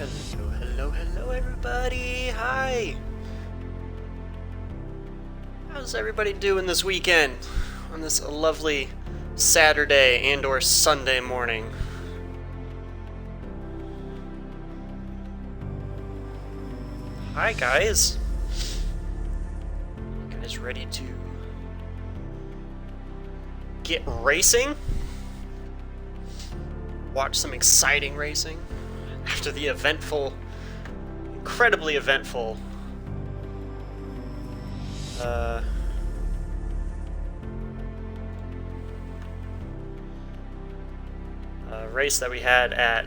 Hello, hello, hello, everybody! Hi! How's everybody doing this weekend? On this lovely Saturday and/or Sunday morning? Hi, guys! You guys ready to get racing? Watch some exciting racing? After the incredibly eventful race that we had at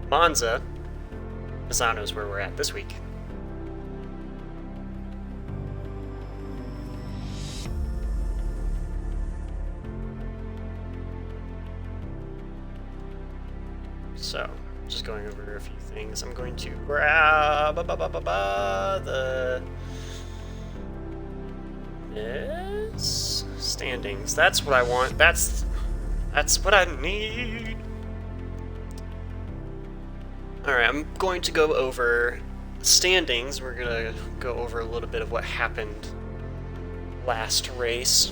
Monza. Misano is where we're at this week. So, just going over a few things. I'm going to grab the standings. That's what I want. That's what I need. Alright, I'm going to go over standings. We're gonna go over a little bit of what happened last race.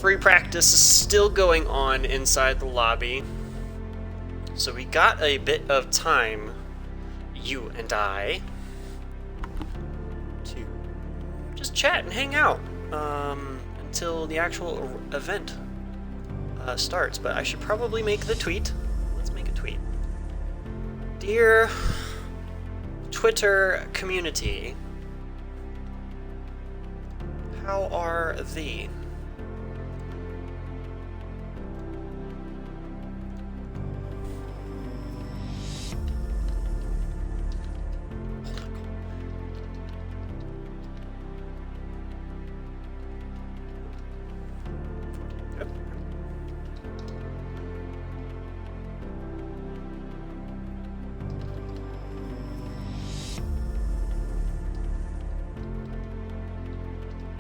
Free practice is still going on inside the lobby. So we got a bit of time, you and I, to just chat and hang out until the actual event starts. But I should probably make the tweet. Let's make a tweet. Dear Twitter community, how are thee?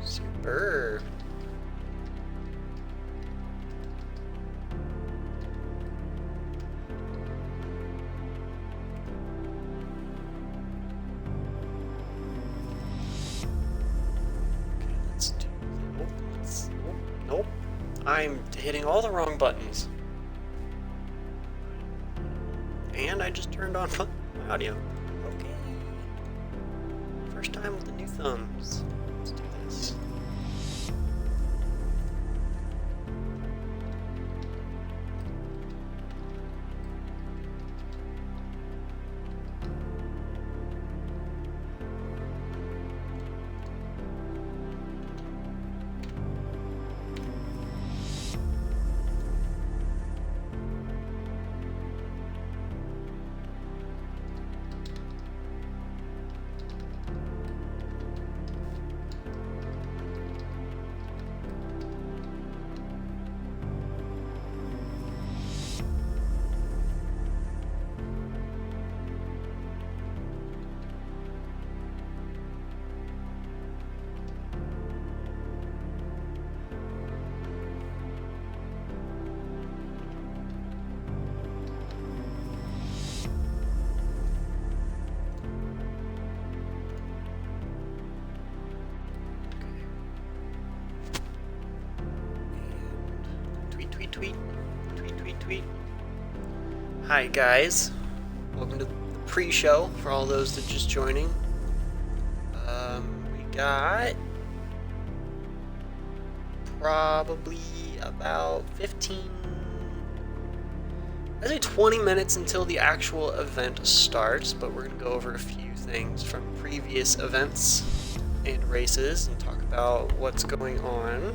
Super. Okay, let's do that. Nope. I'm hitting all the wrong buttons. And I just turned on my audio. Okay. First time with the new thumbs. Let's do this. Tweet. Hi guys, welcome to the pre-show for all those that just joining. We got probably about 20 minutes until the actual event starts, but we're gonna go over a few things from previous events and races and talk about what's going on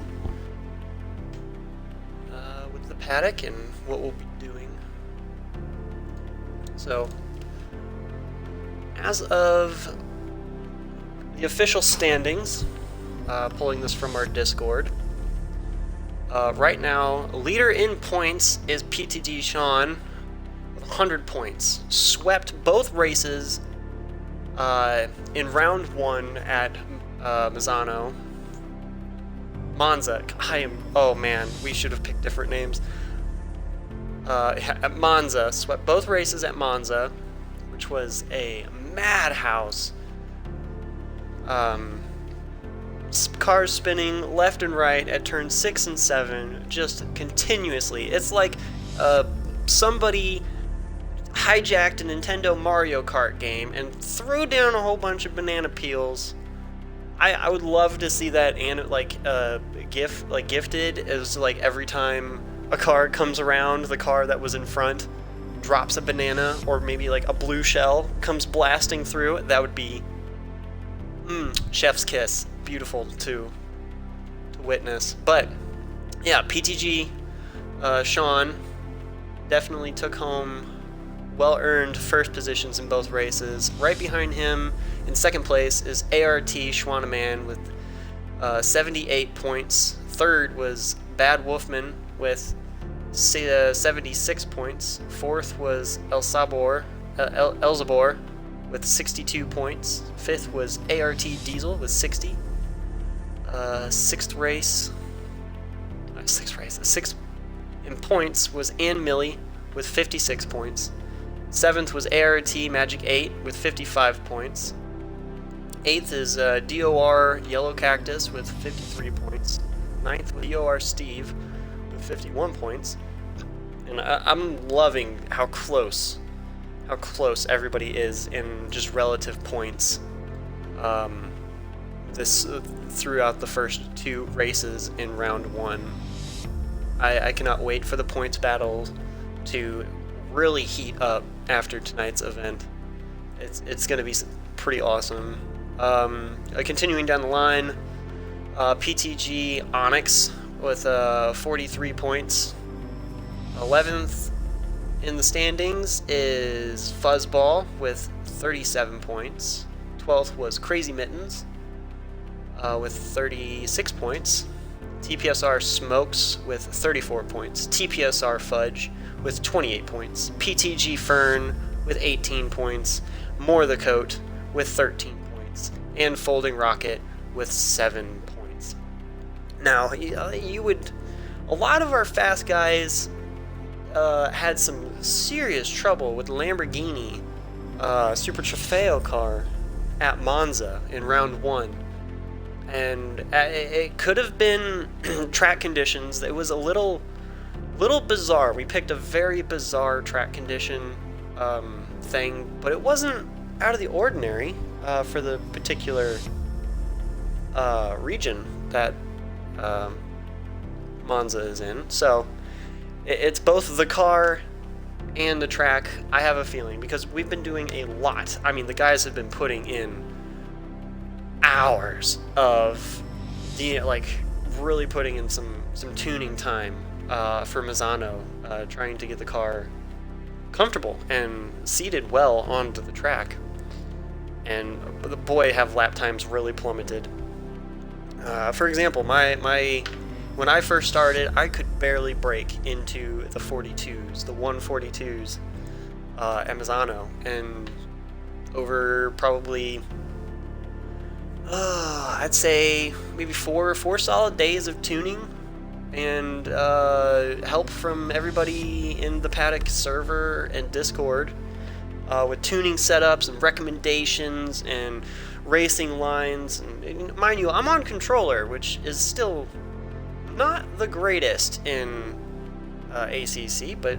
with the paddock and what we'll be doing. So, as of the official standings, pulling this from our Discord, right now, leader in points is PTD Sean with 100 points. Swept both races in round 1 at Misano. Monza. Oh man, we should have picked different names. at Monza, swept both races at Monza, which was a madhouse. Cars spinning left and right at turns 6 and 7, just continuously. It's like somebody hijacked a Nintendo Mario Kart game and threw down a whole bunch of banana peels. I would love to see that, and gifted as like every time a car comes around, the car that was in front drops a banana, or maybe like a blue shell comes blasting through. That would be chef's kiss. Beautiful to witness. But yeah, PTG Sean definitely took home well-earned first positions in both races. Right behind him in second place is ART Schwaneman with 78 points. Third was Bad Wolfman with 76 points. Fourth was Elzabor with 62 points. Fifth was ART Diesel with 60. Sixth in points was Ann Millie with 56 points. Seventh was ART Magic 8 with 55 points. Eighth is DOR Yellow Cactus with 53 points. Ninth was DOR Steve with 51 points. And I'm loving how close everybody is in just relative points. This throughout the first two races in round one. I cannot wait for the points battle to really heat up after tonight's event. It's going to be pretty awesome. Continuing down the line, PTG Onyx with 43 points. 11th in the standings is Fuzzball with 37 points. 12th was Crazy Mittens with 36 points. TPSR Smokes with 34 points. TPSR Fudge with 28 points. PTG Fern with 18 points. More the Coat with 13 points. And Folding Rocket with 7 points. Now, a lot of our fast guys had some serious trouble with the Lamborghini Super Trofeo car at Monza in round one. And it could have been track conditions. It was a little bizarre. We picked a very bizarre track condition thing, but it wasn't out of the ordinary for the particular region that Monza is in. So it's both the car and the track, I have a feeling, because we've been doing a lot. I mean, the guys have been putting in hours of really putting in some tuning time for Misano, trying to get the car comfortable and seated well onto the track. And boy, have lap times really plummeted. For example, when I first started, I could barely break into the 42s, the 142s at Misano, and over probably I'd say maybe four solid days of tuning and help from everybody in the Paddock server and Discord with tuning setups and recommendations and racing lines. And mind you, I'm on controller, which is still not the greatest in ACC, but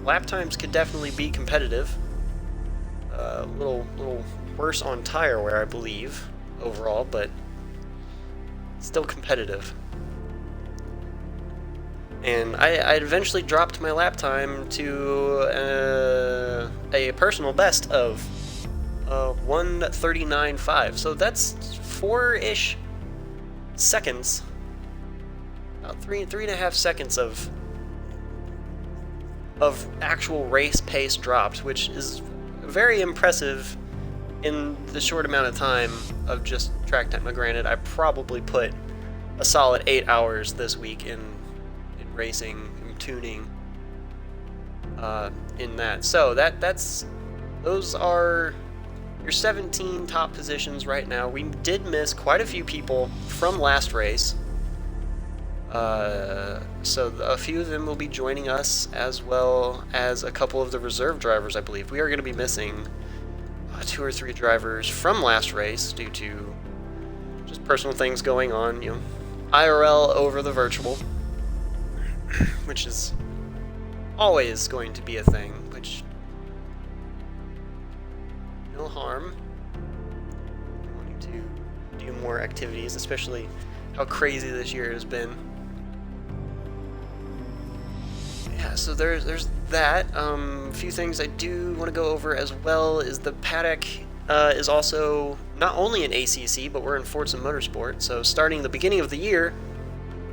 lap times could definitely be competitive. A little worse on tire wear, I believe, overall, but still competitive. And I eventually dropped my lap time to a personal best of 1:39.5. So that's 4-ish seconds, about 3.5 seconds of actual race pace dropped, which is very impressive in the short amount of time of just track time. Now, granted, I probably put a solid 8 hours this week in racing and tuning in that. So those are your 17 top positions right now. We did miss quite a few people from last race. So a few of them will be joining us, as well as a couple of the reserve drivers, I believe. We are going to be missing 2 or 3 drivers from last race due to just personal things going on, you know, IRL over the virtual, which is always going to be a thing, which no harm. Wanting to do more activities, especially how crazy this year has been. Yeah, so there's that. A few things I do want to go over as well is the Paddock is also not only in ACC, but we're in Forza Motorsport. So starting the beginning of the year,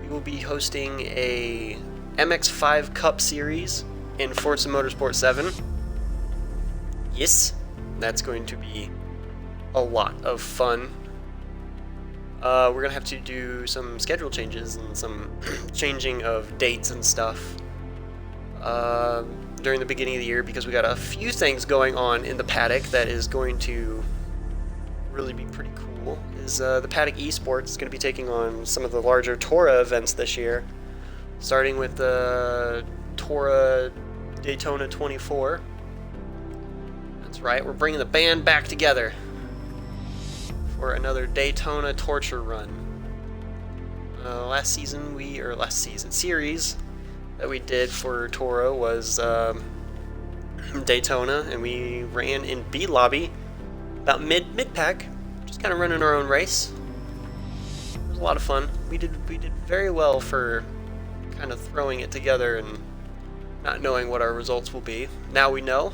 we will be hosting a MX5 Cup Series in Forza Motorsport 7. Yes, that's going to be a lot of fun. We're going to have to do some schedule changes and some changing of dates and stuff during the beginning of the year, because we got a few things going on in the Paddock that is going to really be pretty cool. Is the Paddock Esports is going to be taking on some of the larger Tora events this year, starting with the Tora Daytona 24. That's right, we're bringing the band back together for another Daytona torture run. Last series that we did for Toro was Daytona, and we ran in B lobby about mid pack, just kind of running our own race. It was a lot of fun. We did very well for kind of throwing it together and not knowing what our results will be. Now we know.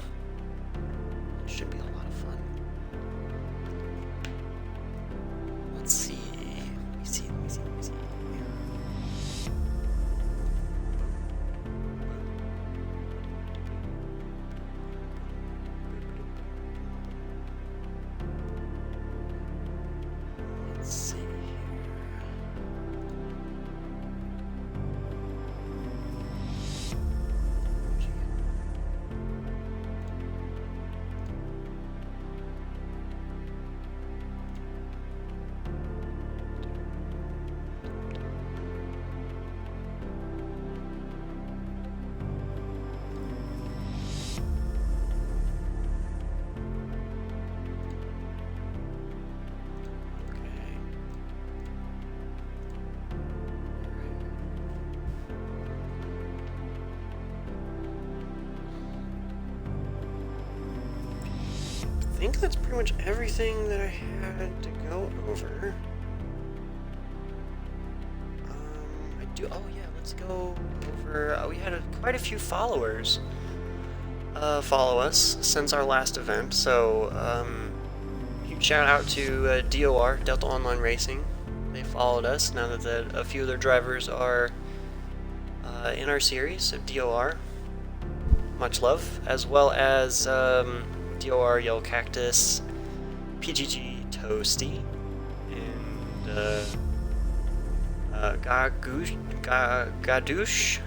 It should be a lot of fun. Let's see. Let me see. Let's see. I think that's pretty much everything that I had to go over. Oh yeah, let's go over. We had quite a few followers follow us since our last event. So huge shout out to DOR, Delta Online Racing. They followed us now that a few of their drivers are in our series. So DOR, much love, as well as DOR Yellow Cactus, PGG Toasty, and Gadoosh.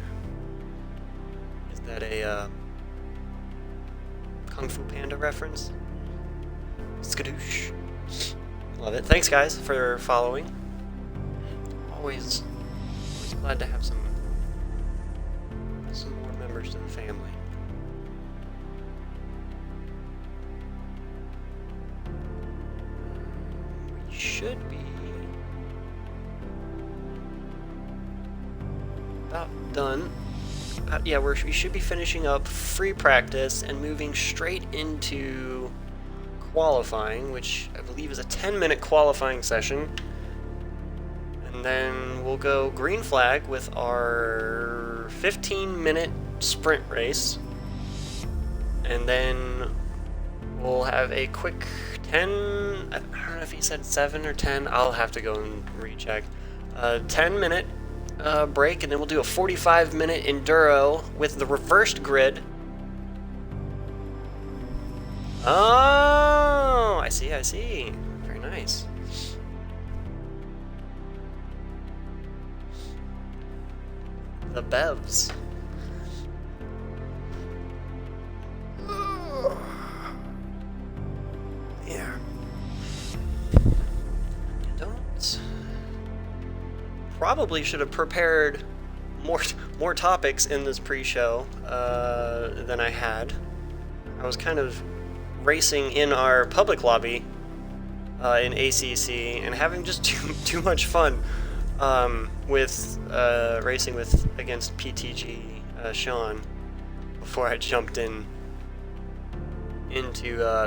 Is that a Kung Fu Panda reference? Skadoosh. Love it. Thanks guys for following. Always glad to have some more members to the family. Should be about done. We should be finishing up free practice and moving straight into qualifying, which I believe is a 10-minute qualifying session. And then we'll go green flag with our 15-minute sprint race. And then we'll have a quick 10, I don't know if he said 7 or 10, I'll have to go and recheck. 10-minute break, and then we'll do a 45-minute enduro with the reversed grid. Oh, I see. Very nice. The Bevs. probably should have prepared more topics in this pre-show than I had. I was kind of racing in our public lobby in ACC and having just too much fun with racing against PTG Sean before I jumped into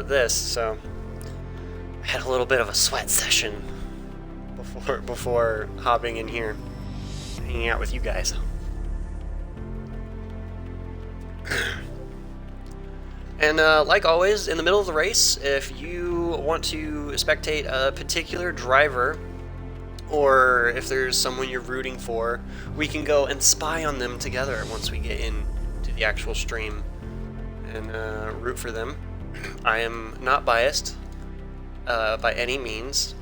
this. So I had a little bit of a sweat session before hopping in here, hanging out with you guys. And like always, in the middle of the race, if you want to spectate a particular driver, or if there's someone you're rooting for, we can go and spy on them together once we get into the actual stream and root for them. I am not biased by any means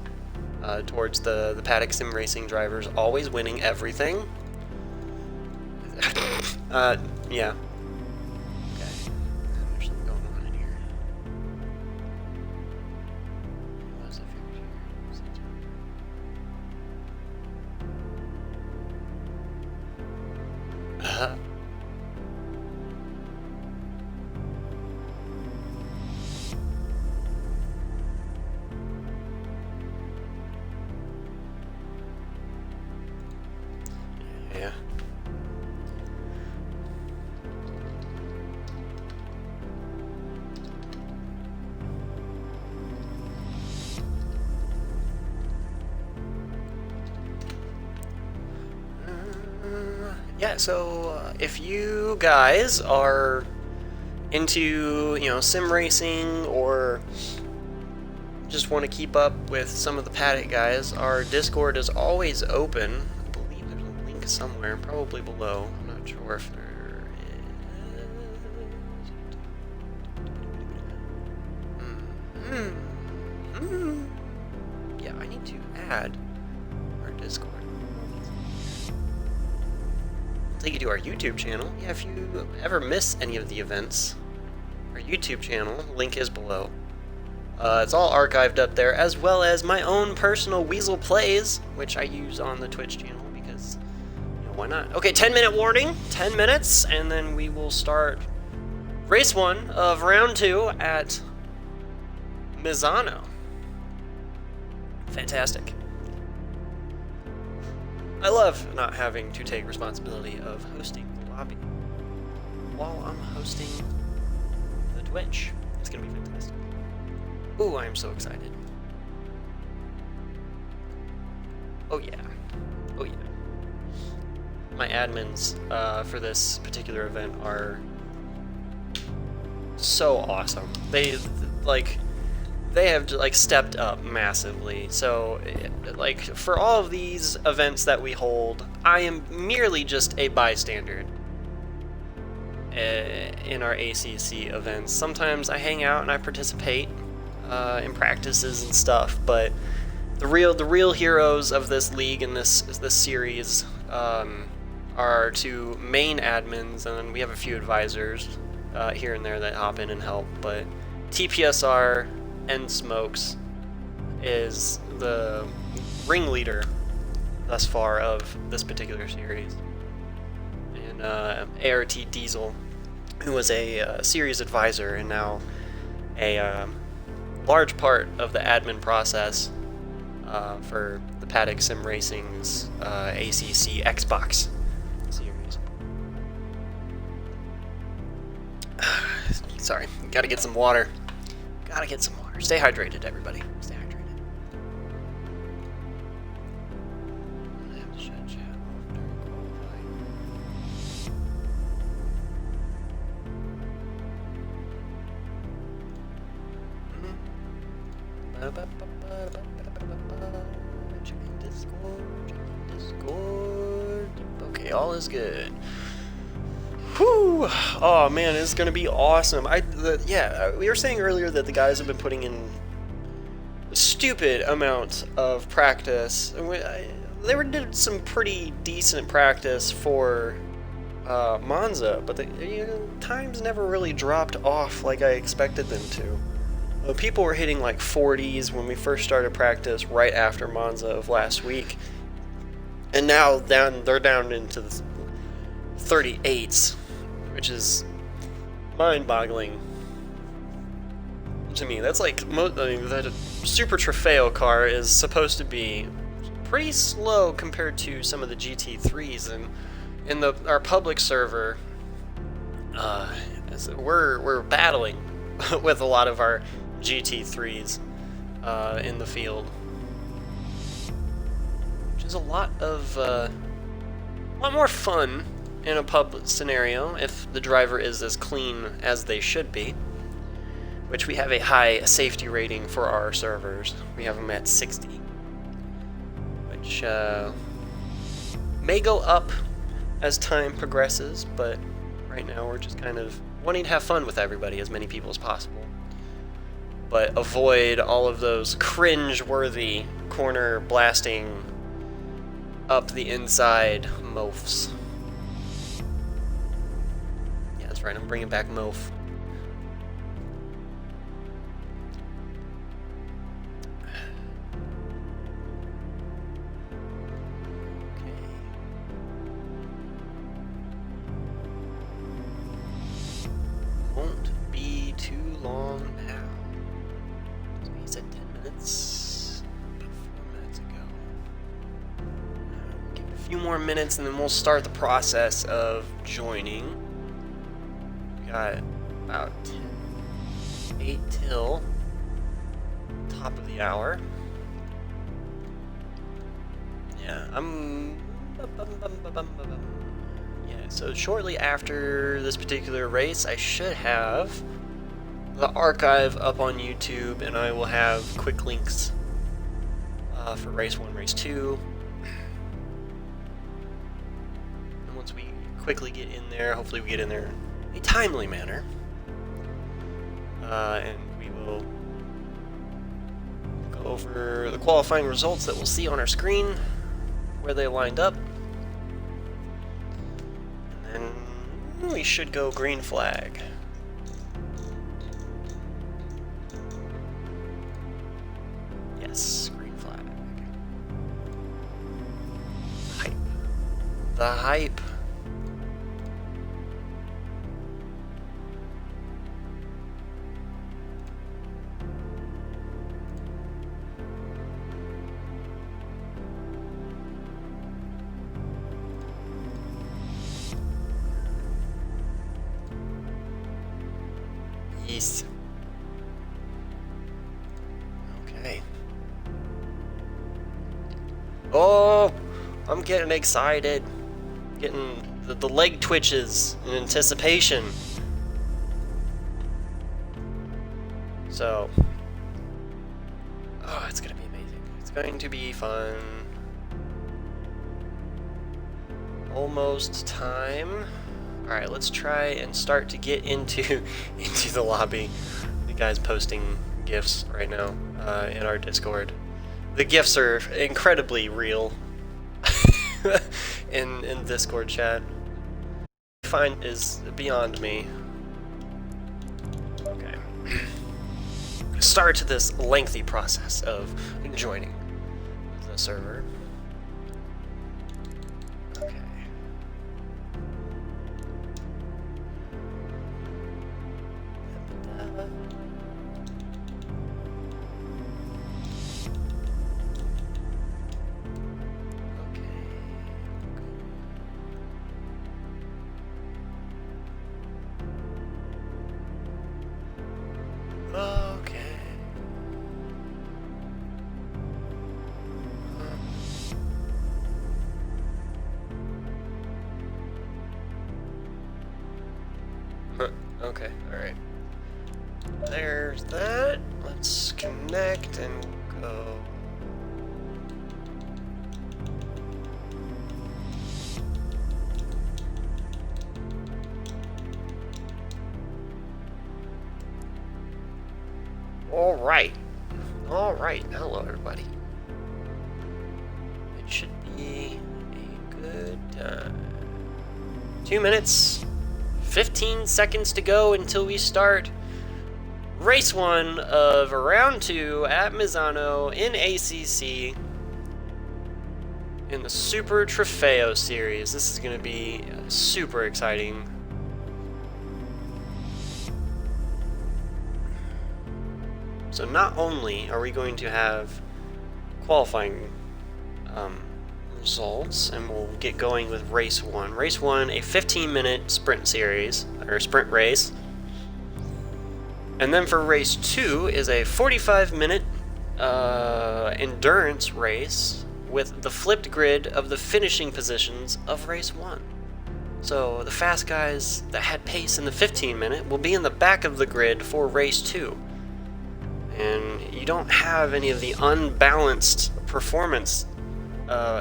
towards the Paddock Sim Racing drivers always winning everything. Yeah. Yeah. Yeah, so if you guys are into, sim racing or just want to keep up with some of the Paddock guys, our Discord is always open. I believe there's a link somewhere, probably below. I'm not sure if there is. Yeah, I need to add our Discord. Take you to our YouTube channel. Yeah, if you ever miss any of the events, our YouTube channel, link is below. It's all archived up there, as well as my own personal Weasel Plays, which I use on the Twitch channel because, why not? Okay, 10-minute warning, 10 minutes, and then we will start race 1 of round 2 at Misano. Fantastic. I love not having to take responsibility of hosting the lobby while I'm hosting the Twitch. It's going to be fantastic. Ooh, I am so excited. Oh yeah. Oh yeah. My admins for this particular event are so awesome. They have stepped up massively. So for all of these events that we hold, I am merely just a bystander in our ACC events. Sometimes I hang out and I participate in practices and stuff, but the real heroes of this league and this series are two main admins, and then we have a few advisors here and there that hop in and help. But TPSR and Smokes is the ringleader thus far of this particular series, and ART Diesel, who was a series advisor and now a large part of the admin process for the Paddock Sim Racing's ACC Xbox series. Sorry, gotta get some water. Gotta get some water. Stay hydrated, everybody. Stay hydrated. I have to shut chat off during qualifying. Checking Discord. Okay, all is good. Whew! Oh man, it's gonna be awesome. We were saying earlier that the guys have been putting in a stupid amount of practice. They did some pretty decent practice for Monza, but times never really dropped off like I expected them to. People were hitting like 40s when we first started practice right after Monza of last week, And now they're down into the 38s, which is mind-boggling to me. That's like, I mean, the Super Trofeo car is supposed to be pretty slow compared to some of the GT3s, and in our public server, we're battling with a lot of our GT3s in the field, which is a lot more fun in a pub scenario if the driver is as clean as they should be, which we have a high safety rating for our servers. We have them at 60, which may go up as time progresses, but right now we're just kind of wanting to have fun with everybody, as many people as possible, but avoid all of those cringe-worthy corner blasting up the inside moafs. Yeah, that's right, I'm bringing back moaf. Won't be too long now. So he said 10 minutes. About 4 minutes ago. Give it a few more minutes and then we'll start the process of joining. We got about 8 till top of the hour. Yeah, yeah, so shortly after this particular race, I should have the archive up on YouTube, and I will have quick links for race 1, race 2. And once we quickly get in there, hopefully we get in there in a timely manner, and we will go over the qualifying results that we'll see on our screen, where they lined up. We should go green flag. Yes, green flag. Hype. The hype. Yes. Okay. Oh, I'm getting excited. Getting the leg twitches in anticipation. So, oh, it's gonna be amazing. It's going to be fun. Almost time. Alright, let's try and start to get into the lobby. The guy's posting GIFs right now in our Discord. The GIFs are incredibly real in Discord chat. Find is beyond me. Okay. Start to this lengthy process of joining the server. Okay, alright. There's that. Let's connect and go. Alright. Alright, hello everybody. It should be a good time. 2 minutes. 15 seconds to go until we start race 1 of round 2 at Misano in ACC. in the Super Trofeo series. This is going to be super exciting. So not only are we going to have qualifying results, and we'll get going with race 1. Race 1, a 15-minute sprint series, or sprint race. And then for race 2 is a 45-minute endurance race with the flipped grid of the finishing positions of race 1. So the fast guys that had pace in the 15-minute will be in the back of the grid for race 2. And you don't have any of the unbalanced performance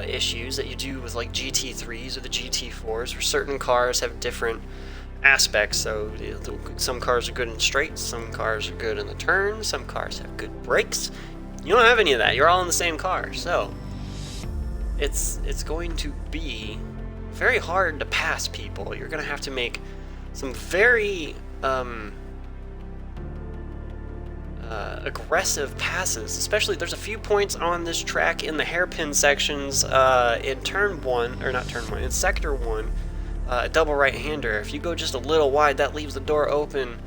issues that you do with like GT3s or the GT4s, where certain cars have different aspects. So some cars are good in straights, some cars are good in the turns, some cars have good brakes. You don't have any of that. You're all in the same car. So it's going to be very hard to pass people. You're going to have to make some very aggressive passes, especially there's a few points on this track in the hairpin sections in turn 1, or not turn 1, in sector 1, double right-hander. If you go just a little wide, that leaves the door open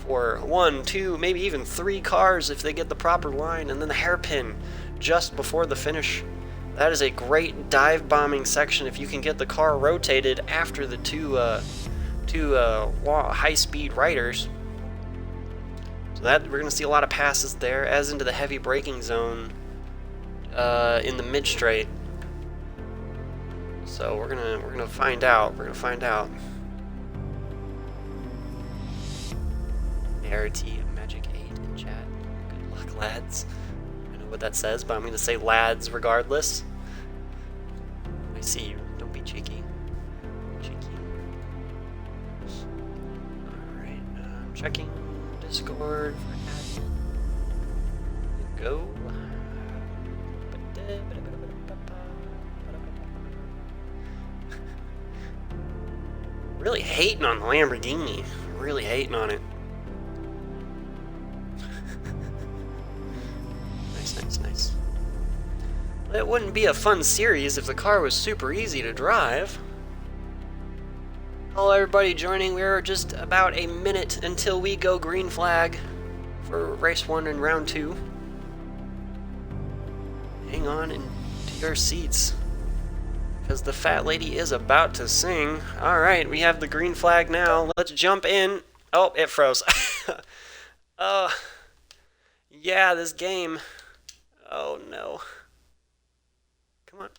for 1, 2, maybe even 3 cars if they get the proper line, and then the hairpin just before the finish. That is a great dive bombing section if you can get the car rotated after the two high-speed riders. So that we're going to see a lot of passes there, as into the heavy braking zone in the mid straight. So we're gonna find out. We're gonna find out. ART Magic 8 in chat. Good luck, lads. I know what that says, but I'm gonna say lads regardless. I see you. Don't be cheeky. Cheeky. All right. I'm checking Discord for admin. Go. Really hating on the Lamborghini. Really hating on it. Nice. It wouldn't be a fun series if the car was super easy to drive. Hello everybody joining. We're just about a minute until we go green flag for race 1 and round 2. Hang on into your seats, because the fat lady is about to sing. Alright, we have the green flag now. Let's jump in. Oh, it froze. Yeah, this game. Oh no. Come on.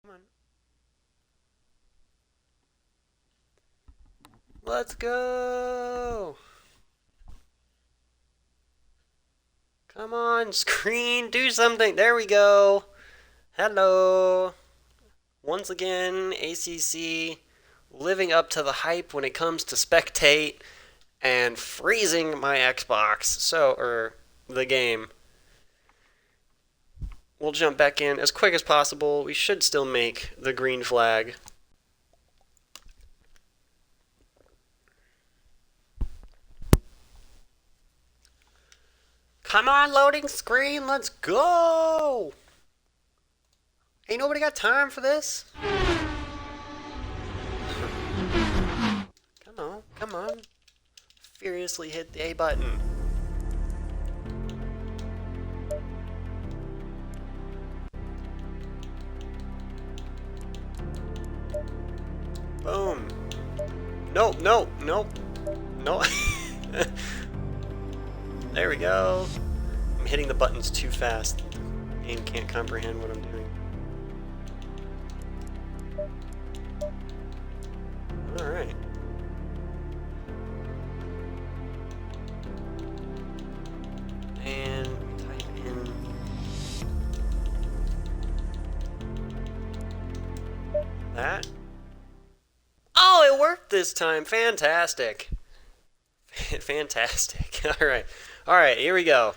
Come on. Let's go. Come on, screen, do something. There we go. Hello. Once again, ACC living up to the hype when it comes to spectate and freezing my Xbox. Or the game. We'll jump back in as quick as possible. We should still make the green flag. Come on, loading screen, let's go! Ain't nobody got time for this. Come on. Furiously hit the A button. Boom. No. There we go. I'm hitting the buttons too fast. The game can't comprehend what I'm doing. Alright. And type in that. Oh, it worked this time. Fantastic. Fantastic. Alright, here we go.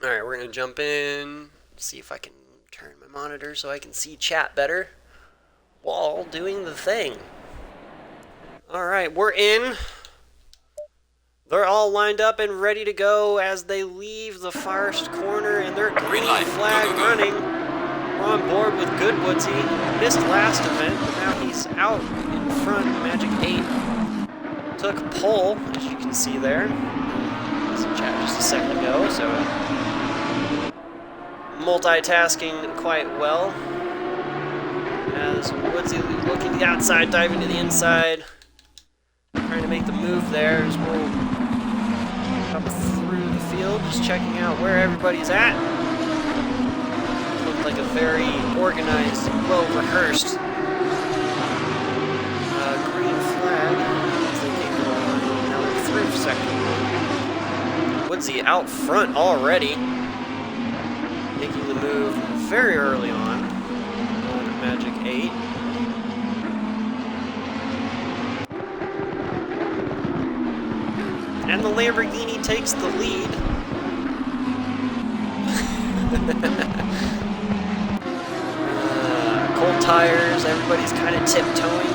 Alright, we're going to jump in, see if I can turn my monitor so I can see chat better while doing the thing. Alright, we're in. They're all lined up and ready to go as they leave the first corner, and their green flag running. We're on board with Good Woodsy. Missed last event, but now he's out in front. Magic 8 took pole, as you can see there. Was in chat just a second ago, so multitasking quite well. As Woodsy looking to the outside, diving to the inside. Trying to make the move there as we'll come through the field, just checking out where everybody's at. Looked like a very organized, well-rehearsed green flag. As they came along. Now they're through second one. Woodsy out front already, making the move very early on Magic 8. And the Lamborghini takes the lead. Cold tires, everybody's kind of tiptoeing,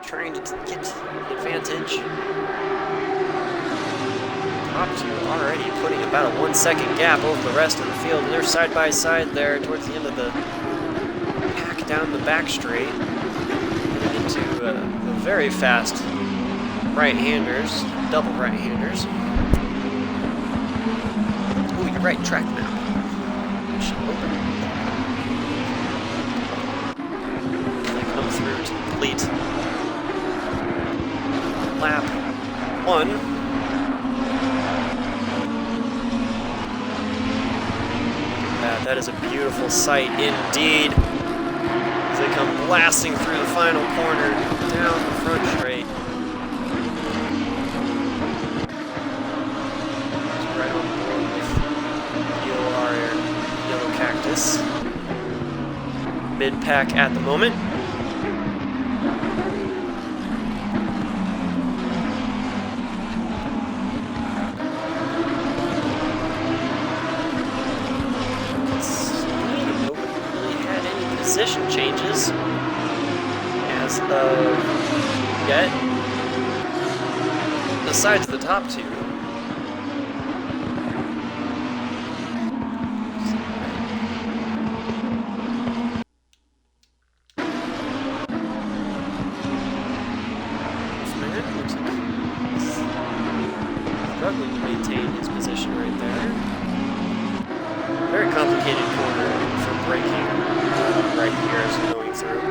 trying to get the advantage. Top two already putting about a 1 second gap over the rest of the field. And they're side by side there towards the end of the pack down the back straight. Into the very fast right-handers. Double right-handers. Ooh, you're right track now. Should open. They come through to complete lap 1. That is a beautiful sight indeed. As they come blasting through the final corner down the front straight. Mid-pack at the moment. Nobody really had any position changes as of yet, besides the top two. Struggling to maintain his position right there. Very complicated corner for braking right here as we're going through.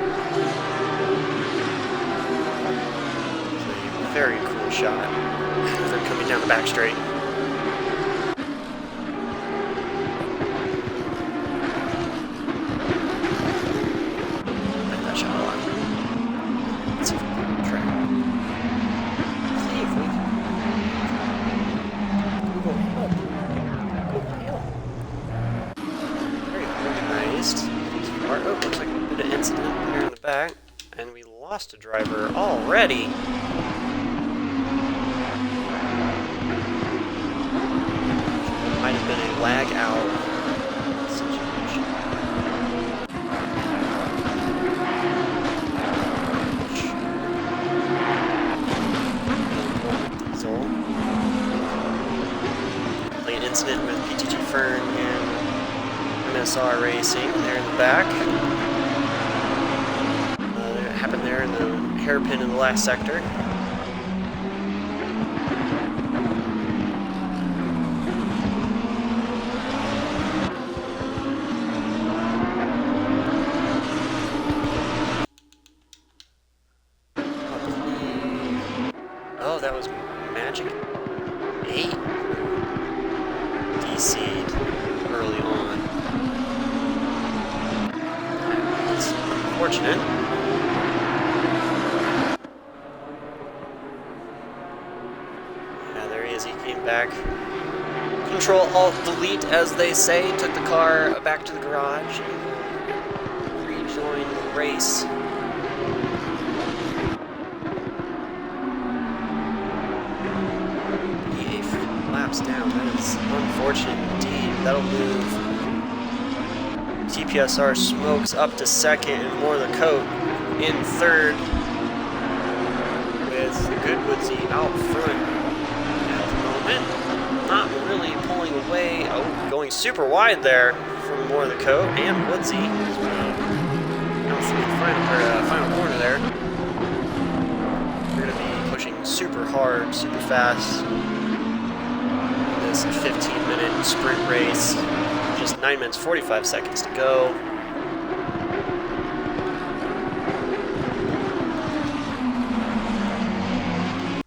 It's a very cool shot as they're coming down the back straight. I like that shot a lot. Let's see if we can track. See if we can. Very organized. Oh, looks like a bit of incident there in the back. And we lost a driver already. Might have been a lag out situation. Late incident with PTG Fern and MSR Racing there in the back. It happened there in the hairpin in the last sector. Oh, that was Magic 8. DC'd early on. That's unfortunate. Yeah, there he is. He came back. Control Alt Delete, as they say, took the car back to the garage and rejoined the race. Laps down. That is unfortunate indeed. That'll move TPSR Smokes up to second and more the coat in third, with Good Woodsy out front at the moment. Not really pulling away. Oh, going super wide there from more the coat and Woodsy. Comes through the final corner there. We're going to be pushing super hard, super fast. This 15-minute sprint race. Just 9 minutes 45 seconds to go.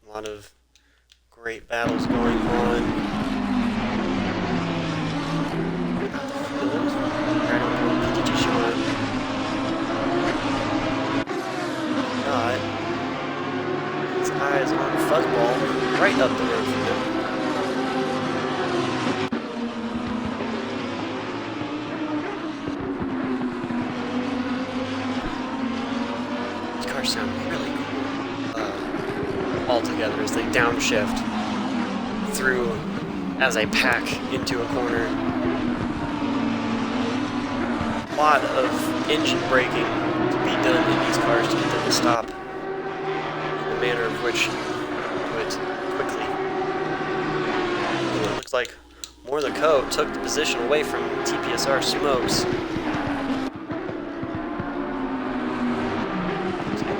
A lot of great battles going on. God. His eyes on a fuzzball right up the road from him. Sound really cool altogether as they downshift through as they pack into a corner. A lot of engine braking to be done in these cars to get them to stop in the manner of which would quickly. Ooh, it looks like more the coat took the position away from TPSR Smokes.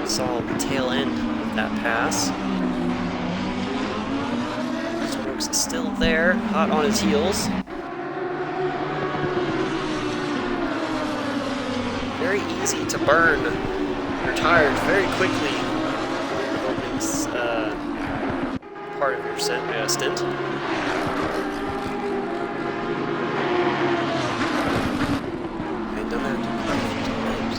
Saw the tail end of that pass. Smokes is still there, hot on his heels. Very easy to burn your tires very quickly. Opening part of your stint. I've done that quite a few times.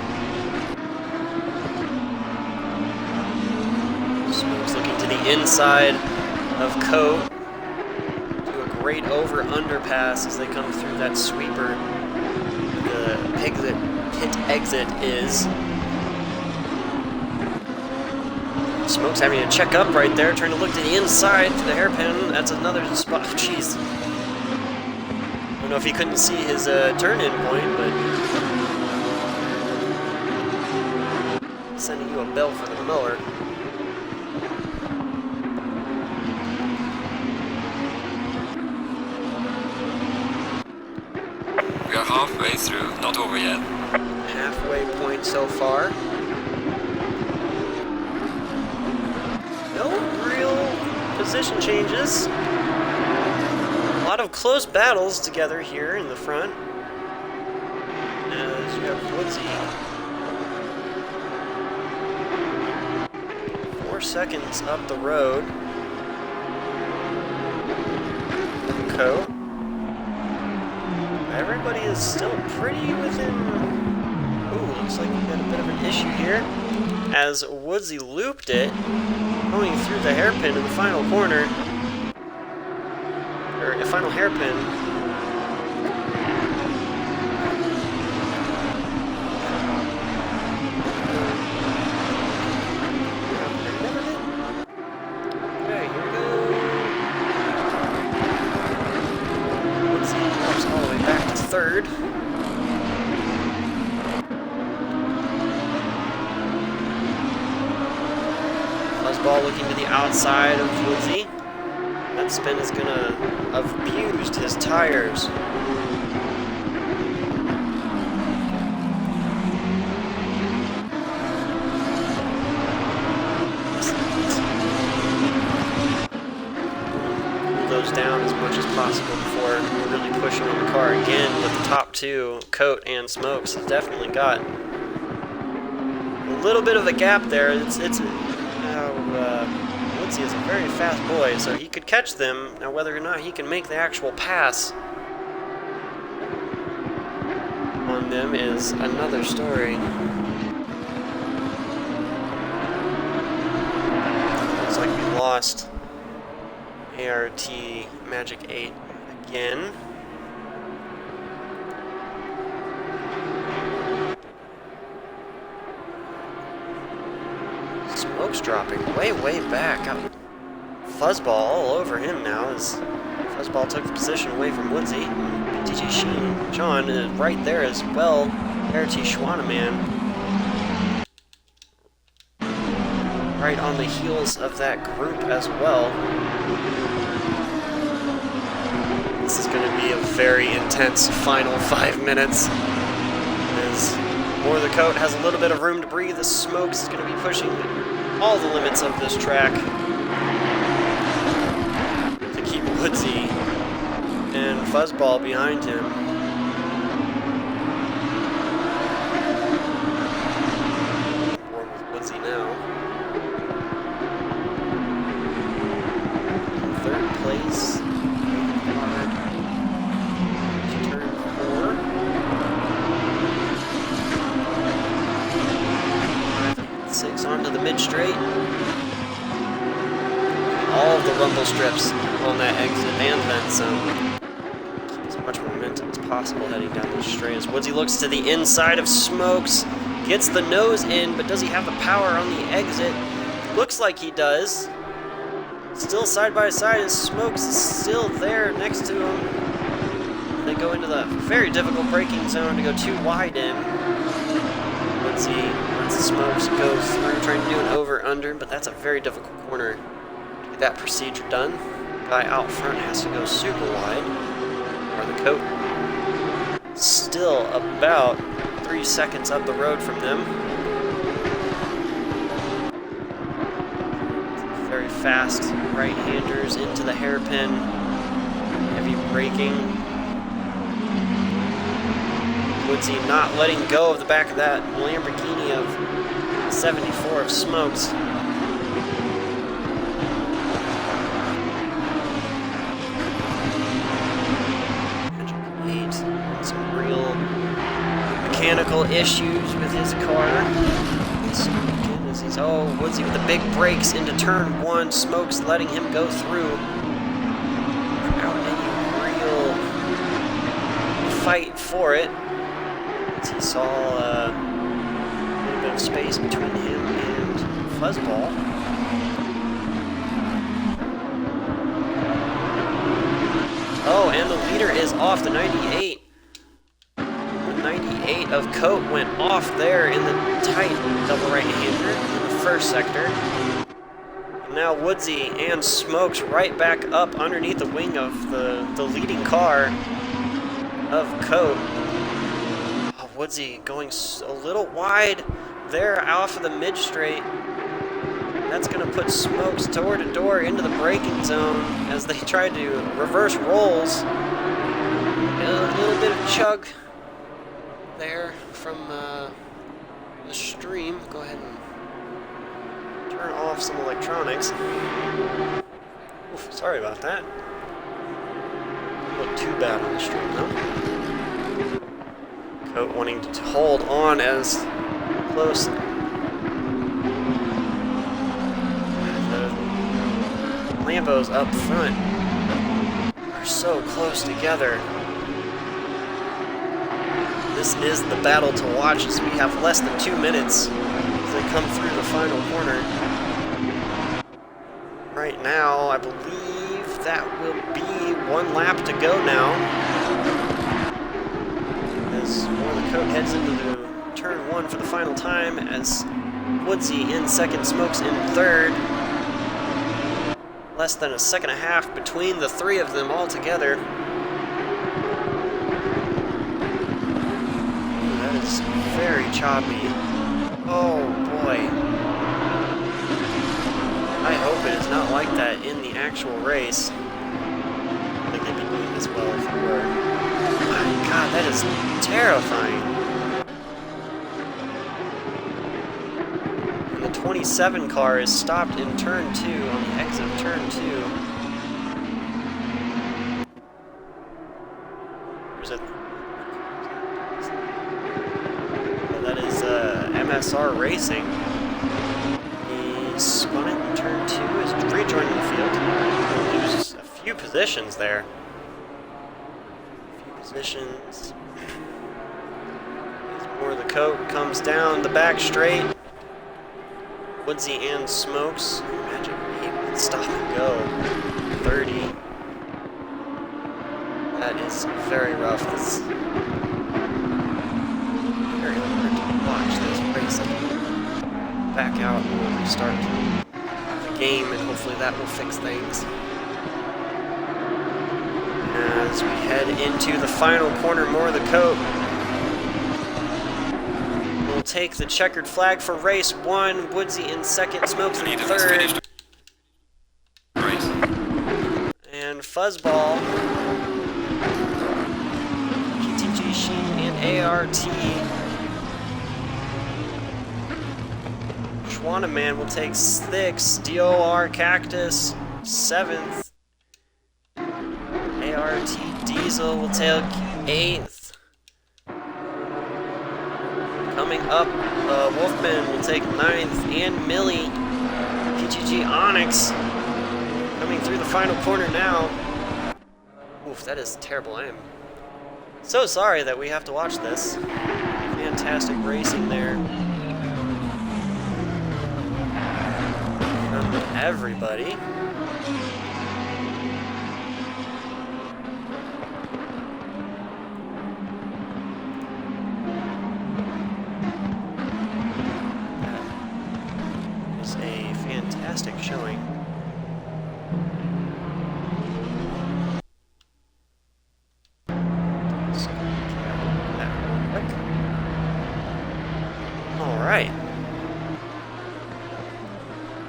Looking to the inside of Coe. Do a great over-underpass as they come through that sweeper. The pit exit is. Smokes having to check up right there, trying to look to the inside to the hairpin. That's another spot. Oh, jeez. I don't know if he couldn't see his turn-in point, but sending you a bell for the mower. We are halfway through, not over yet. Halfway point so far. No real position changes. A lot of close battles together here in the front. As you have Woodsy. 4 seconds up the road. Co. Everybody is still pretty within. Ooh, looks like we got a bit of an issue here. As Woodsy looped it, going through the hairpin in the final corner. Or a final hairpin. Okay, here we go. Woodsy drops all the way back to third. Ball looking to the outside of Woodsy. That spin is gonna have abused his tires. Cool those down as much as possible before really pushing on the car again. With the top two, Coat and Smokes, has definitely got a little bit of a gap there. Woodsy is a very fast boy, so he could catch them. Now, whether or not he can make the actual pass on them is another story. Looks like we lost ART Magic 8 again. Smoke's dropping way back. Fuzzball all over him now as Fuzzball took the position away from Woodsy. PTG Sean is right there as well. RT Schwaneman. Right on the heels of that group as well. This is going to be a very intense final 5 minutes. As More the Coat has a little bit of room to breathe. The Smokes is going to be pushing all the limits of this track to keep Woodsy and Fuzzball behind him. Board with Woodsy now. In third place. Turn 4. 6 onto the mid straight. All of the rumble strips on that exit and vent zone. Keep as much momentum as possible heading down the straight. As Woodsy looks to the inside of Smokes, gets the nose in, but does he have the power on the exit? Looks like he does. Still side by side, and Smokes is still there next to him. They go into the very difficult braking zone to go too wide in. Woodsy lets the Smokes go through, trying to do an over-under, but that's a very difficult corner to get that procedure done. The guy out front has to go super wide, or the Coat still about 3 seconds up the road from them. Very fast right-handers into the hairpin, heavy braking. Woodsy not letting go of the back of that Lamborghini of 74 of Smokes. Some real mechanical issues with his car. Oh, Woodsy with the big brakes into turn 1. Smokes letting him go through without any real fight for it. He saw a little bit of space between him and Fuzzball. Oh, and the leader is off. The 98. The 98 of Coat went off there in the tight double right-hander in the first sector. And now Woodsy and Smokes right back up underneath the wing of the leading car of Coat. Woodsy going a little wide there off of the mid-straight. That's going to put Smokes door-to-door into the braking zone as they try to reverse rolls. A little bit of chug there from the stream. Go ahead and turn off some electronics. Oof, sorry about that. Didn't look too bad on the stream though. Coat wanting to hold on as close. The Lambos up front are so close together. This is the battle to watch as we have less than 2 minutes as they come through the final corner. Right now, I believe that will be 1 lap to go now. As More the Coat heads into the turn 1 for the final time, as Woodsy in second, Smokes in third. Less than a second and a half between the 3 of them all together. That is very choppy. Oh boy. I hope it is not like that in the actual race. I think they'd be doing this well if it were. My God, that is terrifying. And the 27 car is stopped in turn 2 on the exit of turn 2. Where's it? Oh, that is MSR Racing. He spun it in turn 2, is rejoining the field. Loses a few positions there. Positions. More the Coat comes down the back straight. Woodsy and Smokes. Imagine he would stop and go. 30. That is very rough. This is very hard to watch this racing. Back out and we'll restart the game, and hopefully that will fix things. As we head into the final corner, more of the coat. We'll take the checkered flag for race 1. Woodsy in second, Smokes in third. And Fuzzball, PTG Sheen, and ART. Schwanneman will take 6th, DOR Cactus 7th. ART Diesel will take 8th. Coming up, Wolfman will take 9th, and Millie, PGG Onyx, coming through the final corner now. Oof, that is terrible. I am so sorry that we have to watch this. Fantastic racing there from everybody. It's a fantastic showing. Alright.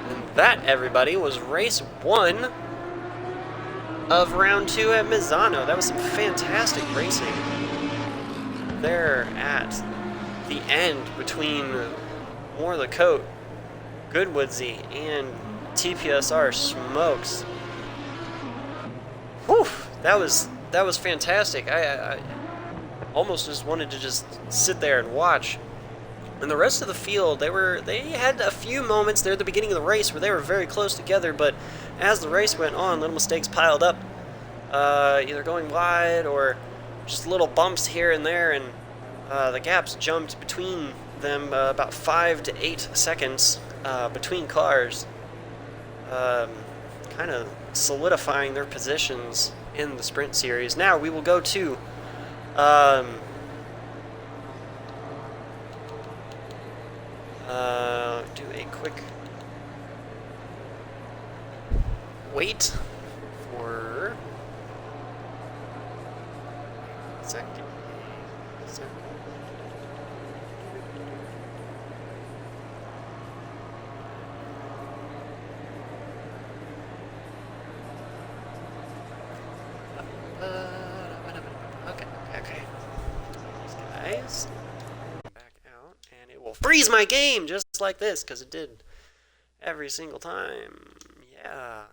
And that, everybody, was race 1 of round 2 at Misano. That was some fantastic racing there at the end between More of the Coat, Good Woodsy, and TPSR Smokes. Whew, that was fantastic. I almost just wanted to just sit there and watch. And the rest of the field, they had a few moments there at the beginning of the race where they were very close together, but as the race went on, little mistakes piled up, either going wide or just little bumps here and there, and the gaps jumped between them about 5 to 8 seconds between cars, kind of solidifying their positions in the sprint series. Now we will go to do a quick wait for a second. Okay. These guys back out, and it will freeze my game just like this, because it did every single time. Yeah.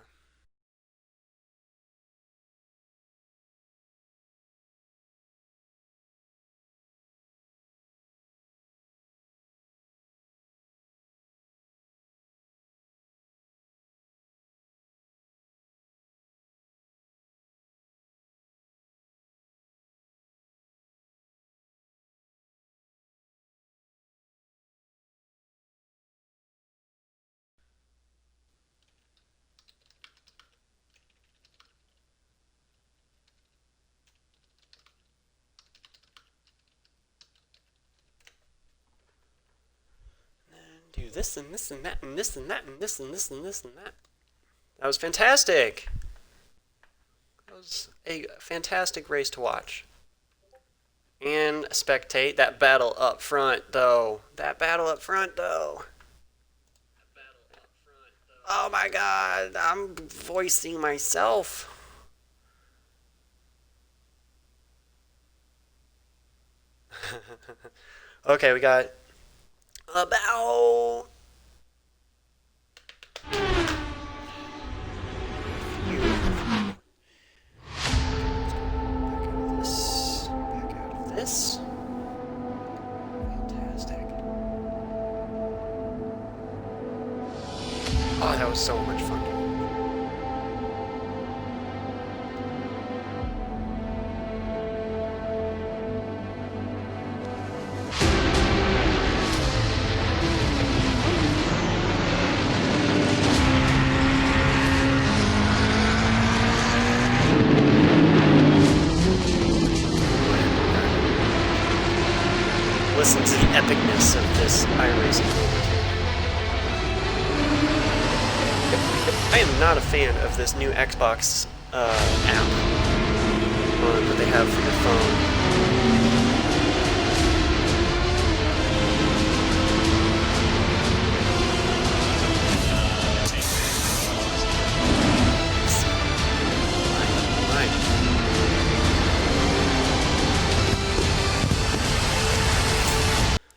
Do this and this and that and this and that and this and this and this and that. That was fantastic. That was a fantastic race to watch. And spectate that battle up front, though. Oh my god, I'm voicing myself. Okay, we got about back out of this. Fantastic. Oh, that was so much fun. epicness of this iRacing moment. I am not a fan of this new Xbox app that they have for your phone.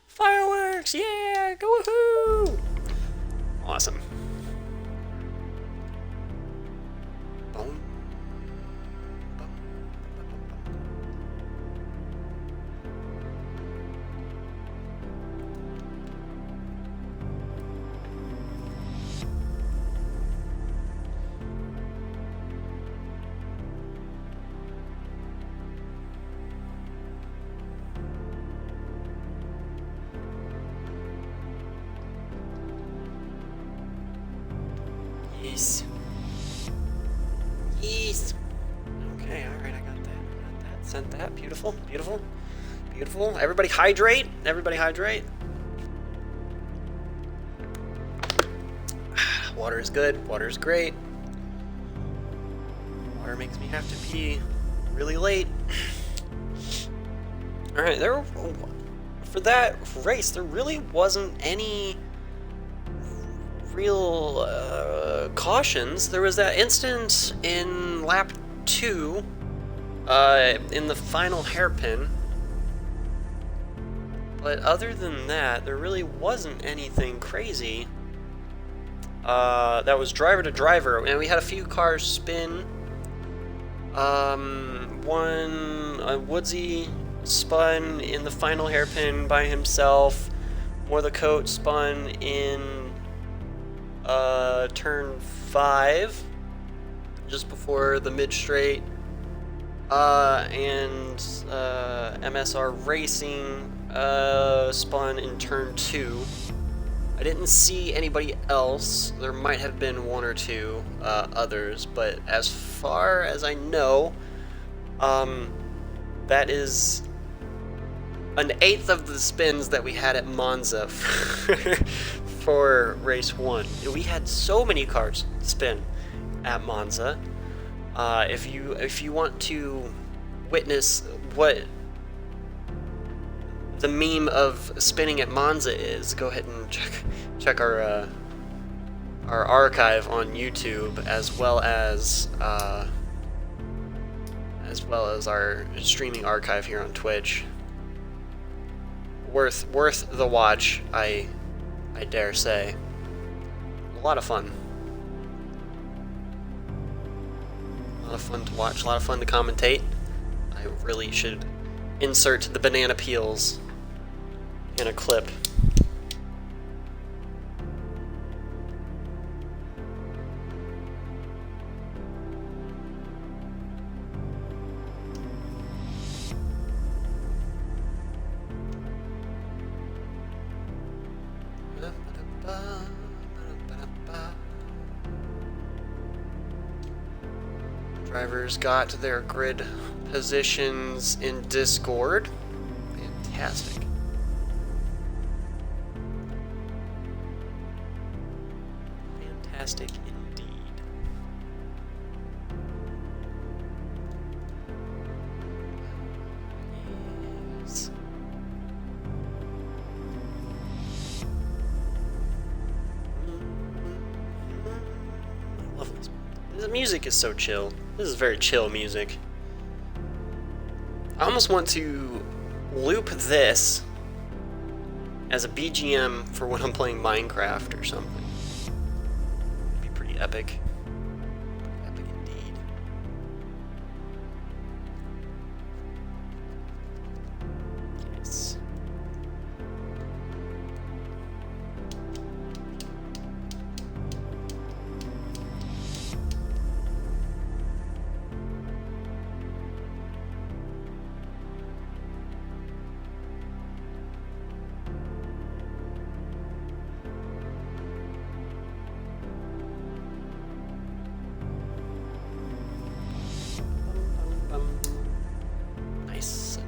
Fireworks! Yeah! Go woohoo! Awesome. Boom. Yes. Yes. Okay, alright, I got that. Sent that. Beautiful, beautiful, beautiful. Everybody hydrate. Everybody hydrate. Water is good. Water is great. Water makes me have to pee really late. Alright, for that race, there really wasn't any real cautions. There was that instance in lap 2 in the final hairpin, but other than that, there really wasn't anything crazy that was driver to driver, and we had a few cars spin. Woodsy spun in the final hairpin by himself. More the coat spun in turn 5, just before the mid straight, and MSR Racing spun in turn 2. I didn't see anybody else. There might have been one or two others, but as far as I know, that is an eighth of the spins that we had at Monza for race 1. We had so many cars spin at Monza. If you want to witness what the meme of spinning at Monza is, go ahead and check our archive on YouTube, as well as our streaming archive here on Twitch. Worth the watch, I dare say. A lot of fun. A lot of fun to watch, a lot of fun to commentate. I really should insert the banana peels in a clip. Drivers got their grid positions in Discord. Fantastic. Fantastic indeed. Yes. I love this. The music is so chill. This is very chill music. I almost want to loop this as a BGM for when I'm playing Minecraft or something. It'd be pretty epic. Epic indeed. Yes. Nice.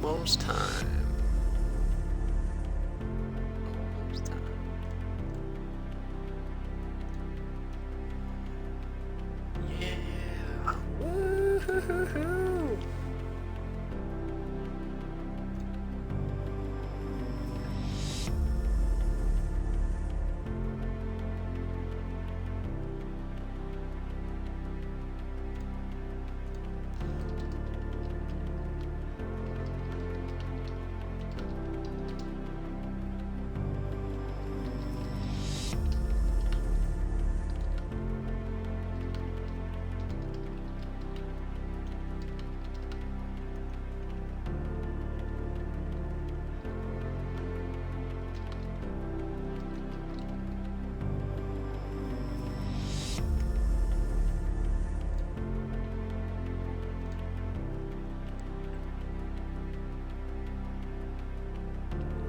Almost time. Almost time. Yeah. Woo-hoo-hoo-hoo.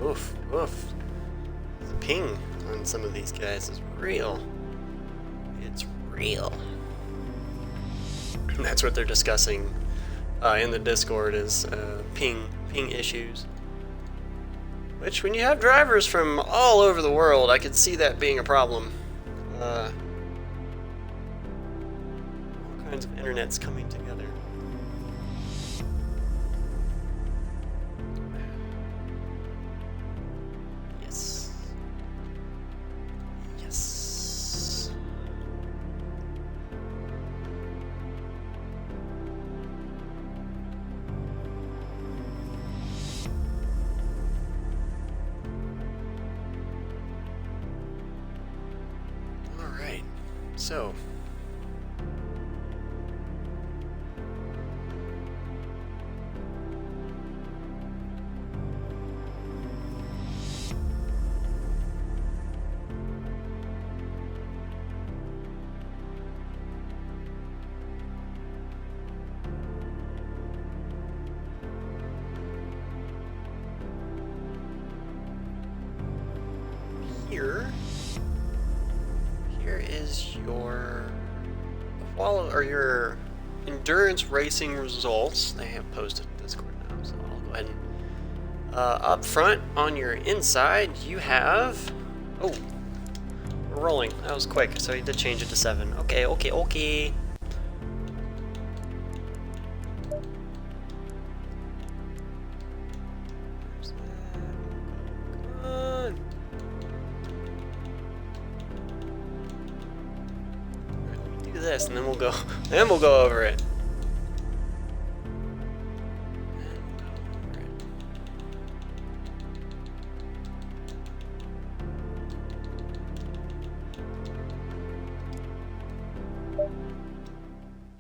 Oof, oof. The ping on some of these guys is real. It's real. And that's what they're discussing in the Discord is ping issues. Which, when you have drivers from all over the world, I could see that being a problem. All kinds of internets coming together. Yes. Yes. All right. So, here is your your endurance racing results. They have posted in Discord now, so I'll go ahead and up front on your inside you have we're rolling. That was quick, so you did change it to 7. Okay. This and then we'll go over it.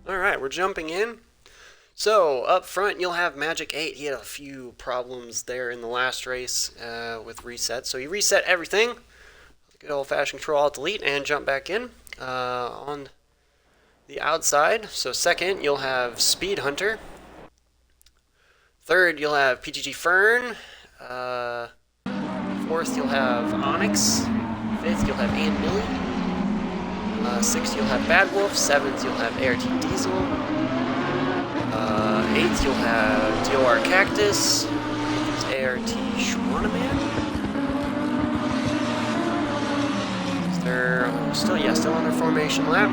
Alright, we're jumping in. So up front you'll have Magic 8. He had a few problems there in the last race with reset. So he reset everything. Good old fashioned Control Alt Delete and jump back in. On the outside, so second you'll have Speed Hunter. Third you'll have PGG Fern. Fourth you'll have Onyx. Fifth you'll have Ann Millie. Sixth you'll have Bad Wolf. Seventh you'll have ART Diesel. Eighth you'll have DOR Cactus. It's ART Schwanneman. They're still on their formation lap.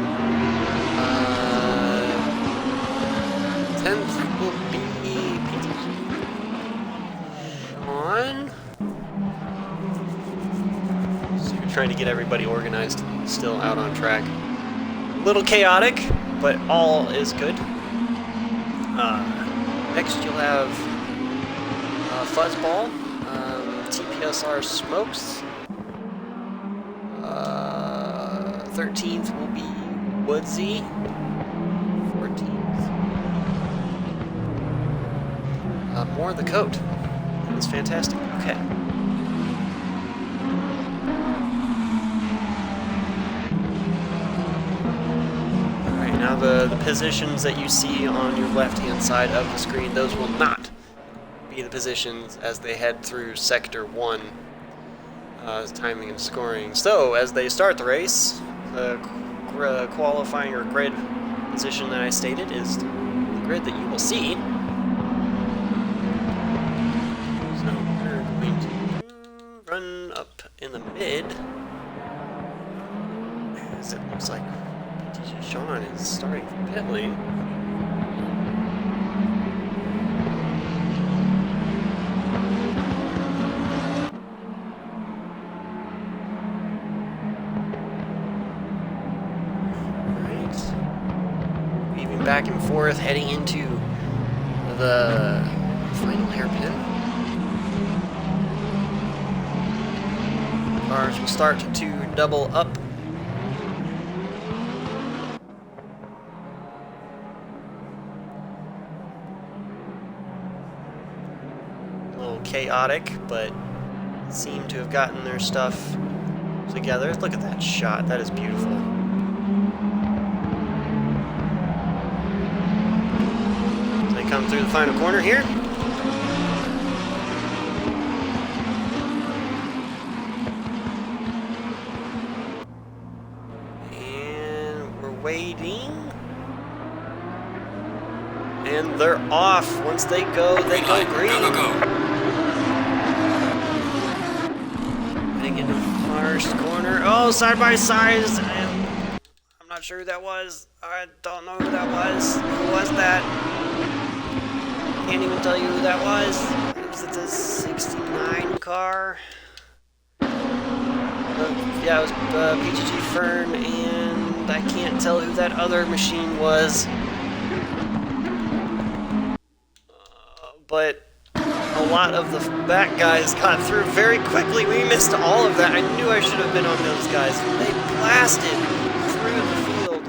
10th will be Sean. So you're trying to get everybody organized, still out on track. A little chaotic, but all is good. Next you'll have Fuzzball, TPSR Smokes. 13th will be Woodsy. 14th. More of the coat. That's fantastic. Okay. Alright, now the positions that you see on your left-hand side of the screen, those will not be the positions as they head through Sector 1. Timing and scoring. So, as they start the race, the qualifying or grid position that I stated is the grid that you will see. pit lane. Right. Weaving back and forth, heading into the final hairpin. Cars will start to double up. A little chaotic, but seem to have gotten their stuff together. Look at that shot. That is beautiful. They come through the final corner here. And we're waiting. And they're off. Once they go green. Go, go, go. Heading into the first corner. Oh, side by side. I'm not sure who that was. I don't know who that was. Who was that? Can't even tell you who that was. Was it the 69 car? Yeah, it was PGG Fern, and I can't tell who that other machine was. But a lot of the back guys got through very quickly. We missed all of that. I knew I should have been on those guys. They blasted through the field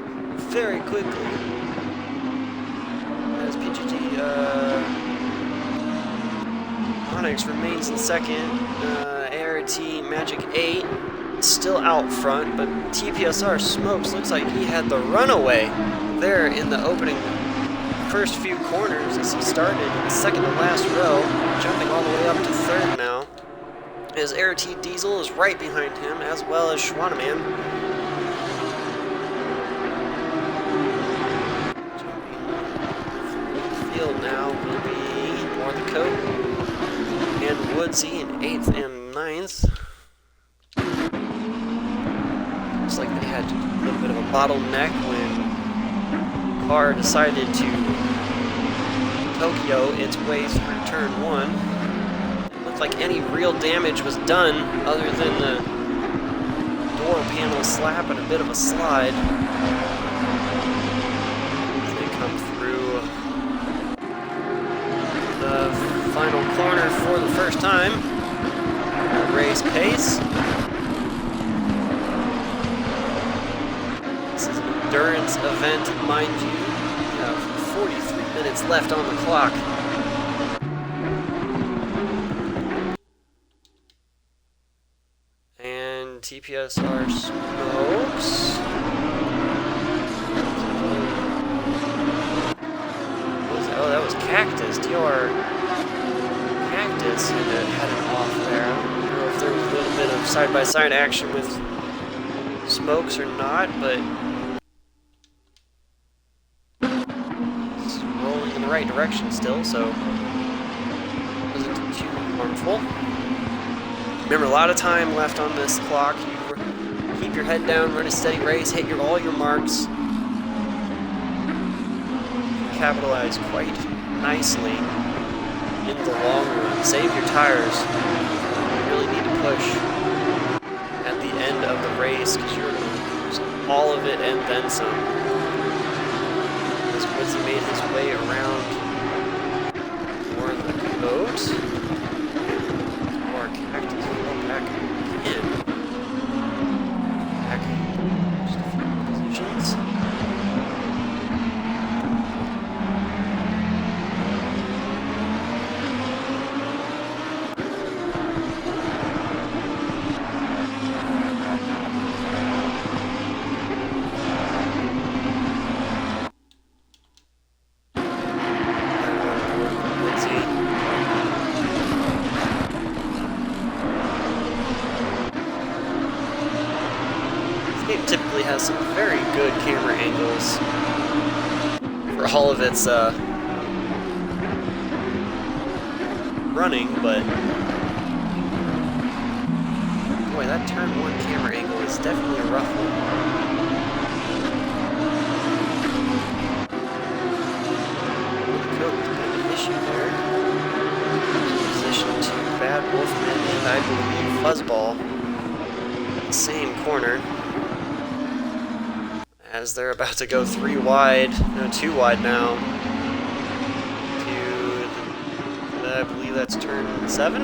very quickly. As PGG Onyx remains in second. ART Magic 8 still out front, but TPSR Smokes looks like he had the runaway there in the opening first few corners as he started in the second to last row, jumping all the way up to third now. As ART Diesel is right behind him, as well as Schwanneman. Jumping through the field now will be Northcote and Woodsy in 8th and 9th. Looks like they had a little bit of a bottleneck when car decided to Tokyo its way through turn 1. It looked like any real damage was done other than the door panel slap and a bit of a slide. As they come through the final corner for the first time. Race pace. This is an endurance event, mind you. We have 43 minutes left on the clock. And TPSR Smokes. Oh, that was Cactus. TR Cactus had it off there. I don't know if there was a little bit of side-by-side action with Smokes or not, but right direction still, so it wasn't too harmful. Remember, a lot of time left on this clock. You keep your head down, run a steady race, hit all your marks. Capitalize quite nicely in the long run. Save your tires. You really need to push at the end of the race because you're going to lose all of it and then some. As he made his way around more the coat. Or Cactus fell back in. Back just a few positions. Typically has some very good camera angles for all of its running, but boy, that turn 1 camera angle is definitely a rough one. Wolfman and I believe Fuzzball. Same corner. As they're about to go 3 wide, no, 2 wide now. I believe that's turn 7.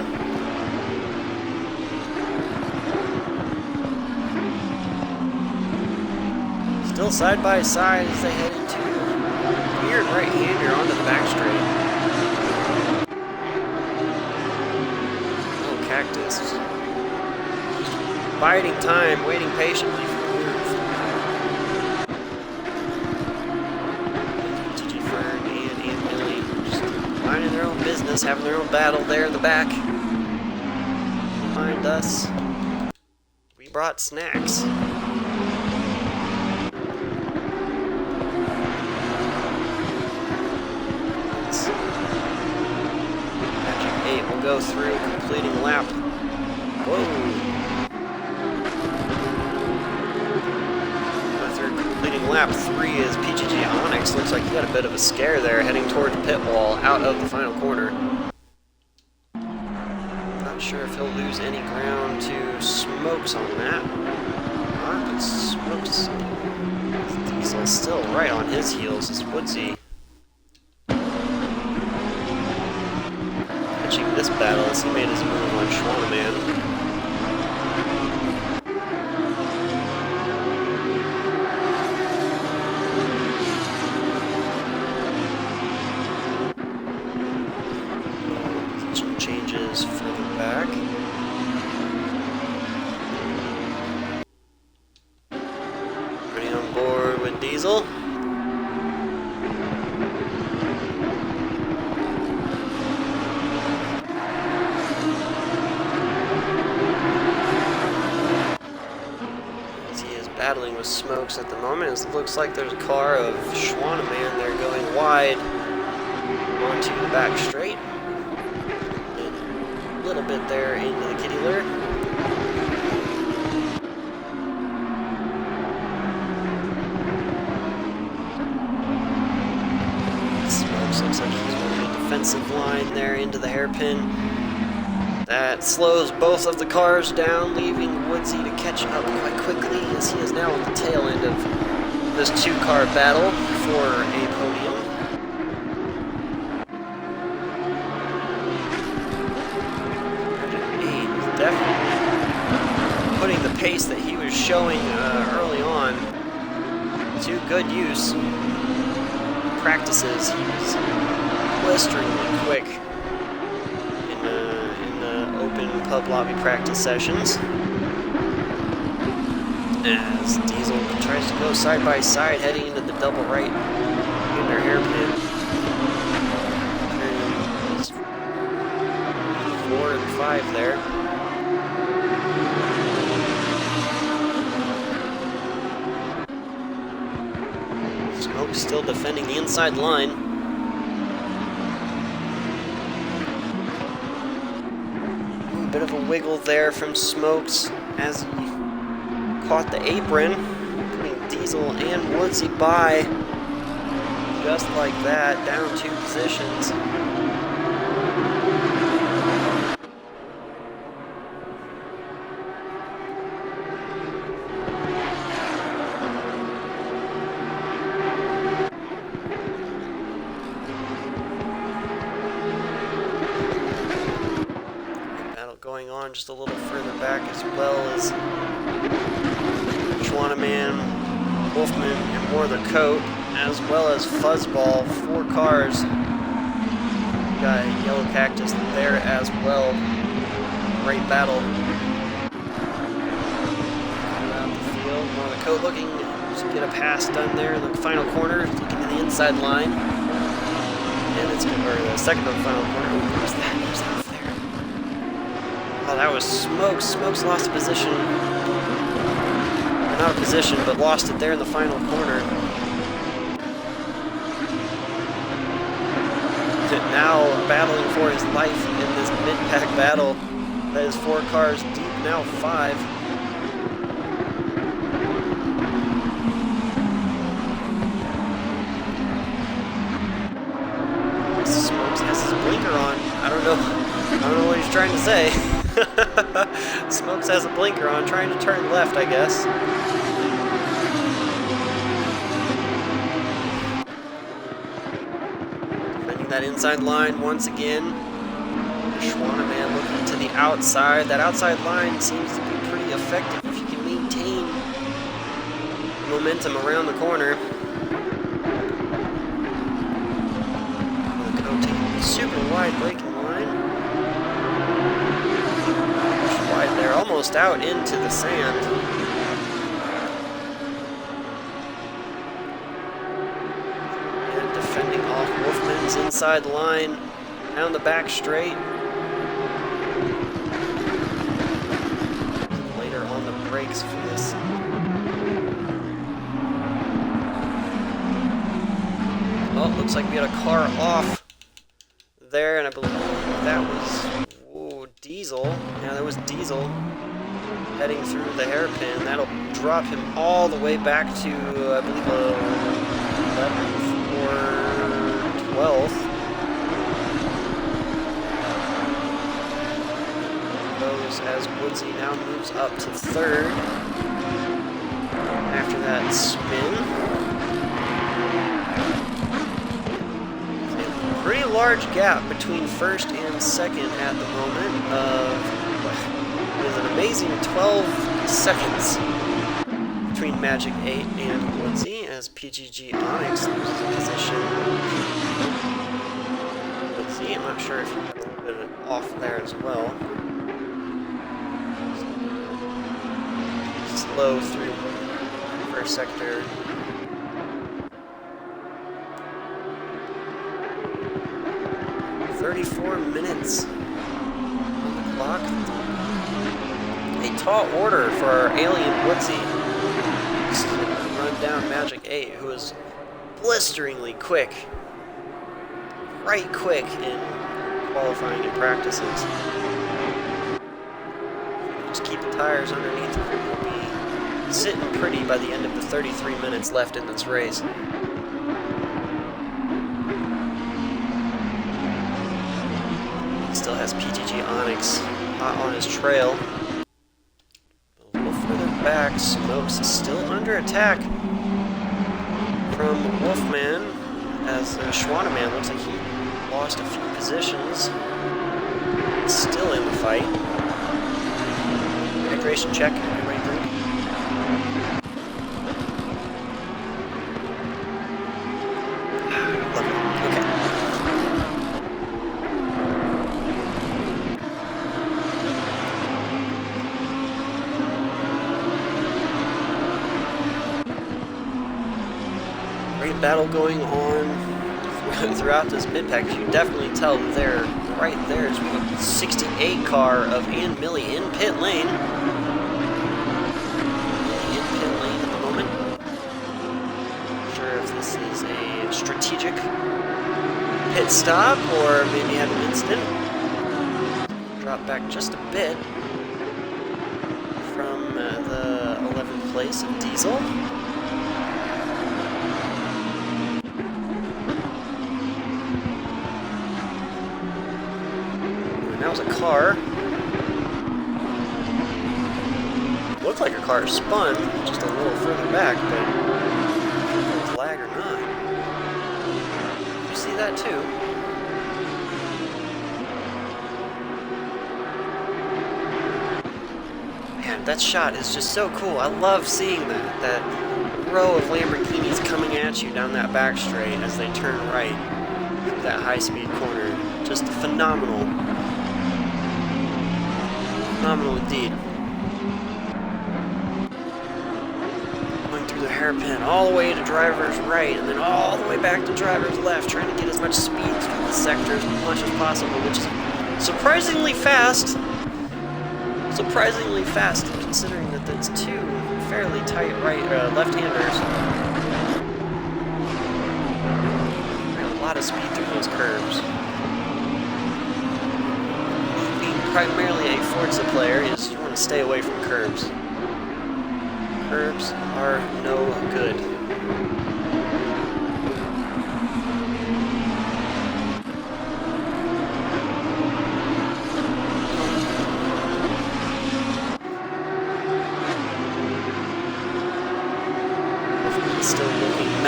Still side by side as they head into a weird right-hander onto the back straight. Little Cactus. Biding time, waiting patiently for the move. TG Fern and Millie just minding their own business, having their own battle there in the back. Behind us, we brought snacks. Magic 8 will go through, completing lap. Whoa! Completing lap 3 is PGG Onyx. Looks like he got a bit of a scare there, heading towards pit wall, out of the final corner. Not sure if he'll lose any ground to Smokes on that. But Smokes, Diesel still right on his heels as Woodsy. Catching this battle as he made his move on Schwanneman. Changes further back. Ready on board with Diesel. As he is battling with Smokes at the moment, it looks like there's a car of Schwanneman there going wide onto the back straight. A little bit there into the kitty litter. Smokes looks like he's moving a defensive line there into the hairpin. That slows both of the cars down, leaving Woodsy to catch up quite quickly as he is now on the tail end of this 2-car battle for a podium. Definitely putting the pace that he was showing early on to good use. Practices, he was blisteringly quick in the open pub lobby practice sessions. As Diesel tries to go side by side, heading into the double right in their hairpin. Turns 4 and 5 there. Smoke's still defending the inside line. A bit of a wiggle there from Smokes as he caught the apron, putting Diesel and Woodsy by. Just like that, down 2 positions. Going on just a little further back as well as Schwanneman, Wolfman, and more of the coat, as well as Fuzzball, 4 cars. Got Yellow Cactus there as well. Great battle. Around the field, more of the coat looking to get a pass done there in the final corner, looking to the inside line. And it's going to be the second to the final corner. Ooh, where's that? Where's that? Oh, that was Smokes. Smokes lost a position. Or not a position, but lost it there in the final corner. Now battling for his life in this mid-pack battle. That is 4 cars deep, now 5. Smokes has his blinker on. I don't know don't know what he's trying to say. Smokes has a blinker on, trying to turn left, I guess. Defending that inside line once again. Schwanneman looking to the outside. That outside line seems to be pretty effective if you can maintain momentum around the corner. Super wide braking line. Push wide there, almost out into the sand. And defending off Wolfman's inside line, down the back straight. Later on the brakes for this. Oh, looks like we got a car off there, and I believe that was Diesel. Yeah, that was Diesel heading through the hairpin. That'll drop him all the way back to, I believe, 11th or 12th. Goes as Woodsy now moves up to 3rd after that spin. Pretty large gap between 1st and 2nd at the moment of an amazing 12 seconds between Magic 8 and Woodsy as PGG Onyx loses position. Woodsy, I'm not sure if he got a little bit off there as well. Slow through 1st sector. 34 minutes on the clock. A tall order for our alien Woodsy. Run down Magic 8, who is blisteringly quick. Right quick in qualifying and practices. Just keep the tires underneath him. We'll be sitting pretty by the end of the 33 minutes left in this race. Still has PTG Onyx on his trail. A little further back, Smokes is still under attack from Wolfman, as Schwanneman looks like he lost a few positions. Still in the fight. Hydration check. Everybody drink. Okay. Battle going on throughout this mid pack. You can definitely tell there, right there, is we have a 68 car of Ann Millie in pit lane. In pit lane at the moment. Not sure if this is a strategic pit stop or maybe had an incident. Drop back just a bit from the 11th place of Diesel. That was a car. Looked like a car spun just a little further back, but was lag or not. Did you see that too? Man, that shot is just so cool. I love seeing that. That row of Lamborghinis coming at you down that back straight as they turn right through that high-speed corner. Just phenomenal. Phenomenal indeed. Going through the hairpin all the way to driver's right and then all the way back to driver's left, trying to get as much speed through the sector as much as possible, which is surprisingly fast. Surprisingly fast considering that it's two fairly tight left-handers. A lot of speed through those curves. Primarily a Forza player is you want to stay away from curbs. Curbs are no good.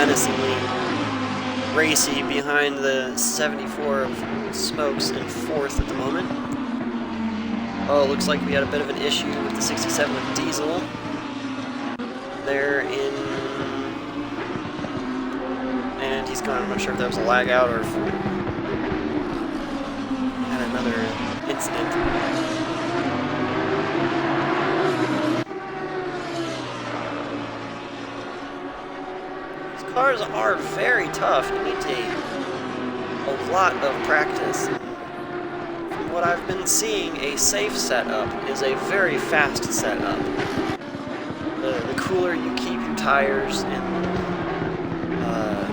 menacingly racy behind the 74 of Smokes in 4th at the moment. Oh, looks like we had a bit of an issue with the 67 of Diesel. They're in... And he's gone. I'm not sure if that was a lag out or if had another incident. These cars are very tough. You need a lot of practice. From what I've been seeing, a safe setup is a very fast setup. The cooler you keep your tires and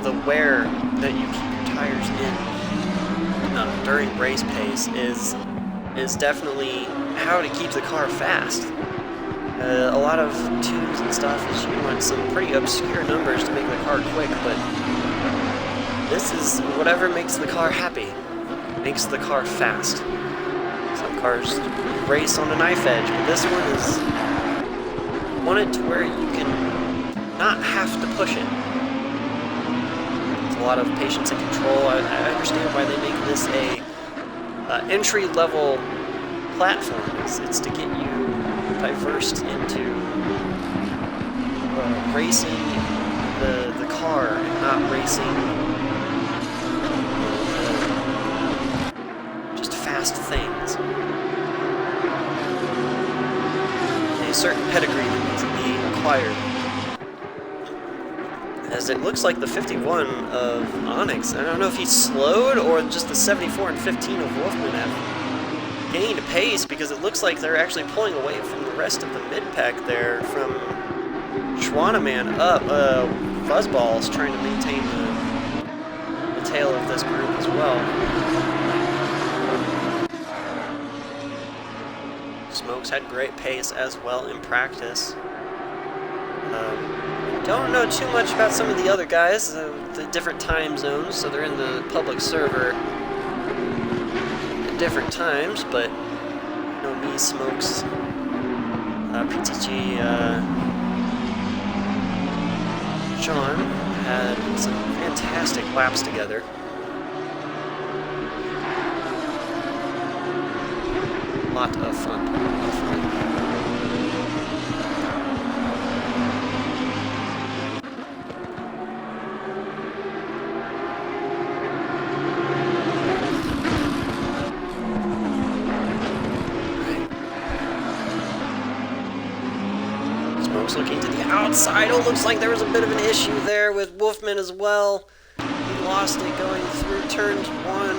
the wear that you keep your tires in during race pace is definitely how to keep the car fast. A lot of tunes and stuff is you want some pretty obscure numbers to make the car quick, but this is whatever makes the car happy, makes the car fast. Some cars race on a knife edge, but this one is wanted to where you can not have to push it. It's a lot of patience and control. I understand why they make this a entry-level platform. It's to get you diversed into racing the car and not racing just fast things. A certain pedigree that needs to be acquired. As it looks like the 51 of Onyx, I don't know if he's slowed or just the 74 and 15 of Wolfman have gained pace, because it looks like they're actually pulling away from the rest of the mid-pack there from Schwaneman up. Fuzzball's trying to maintain the tail of this group as well. Smokes had great pace as well in practice. Don't know too much about some of the other guys, the different time zones, so they're in the public server at different times, but you know, me, Smokes, PTG, Sean had some fantastic laps together. A lot of fun. Looking to the outside. Oh, looks like there was a bit of an issue there with Wolfman as well. He lost it going through turns 1.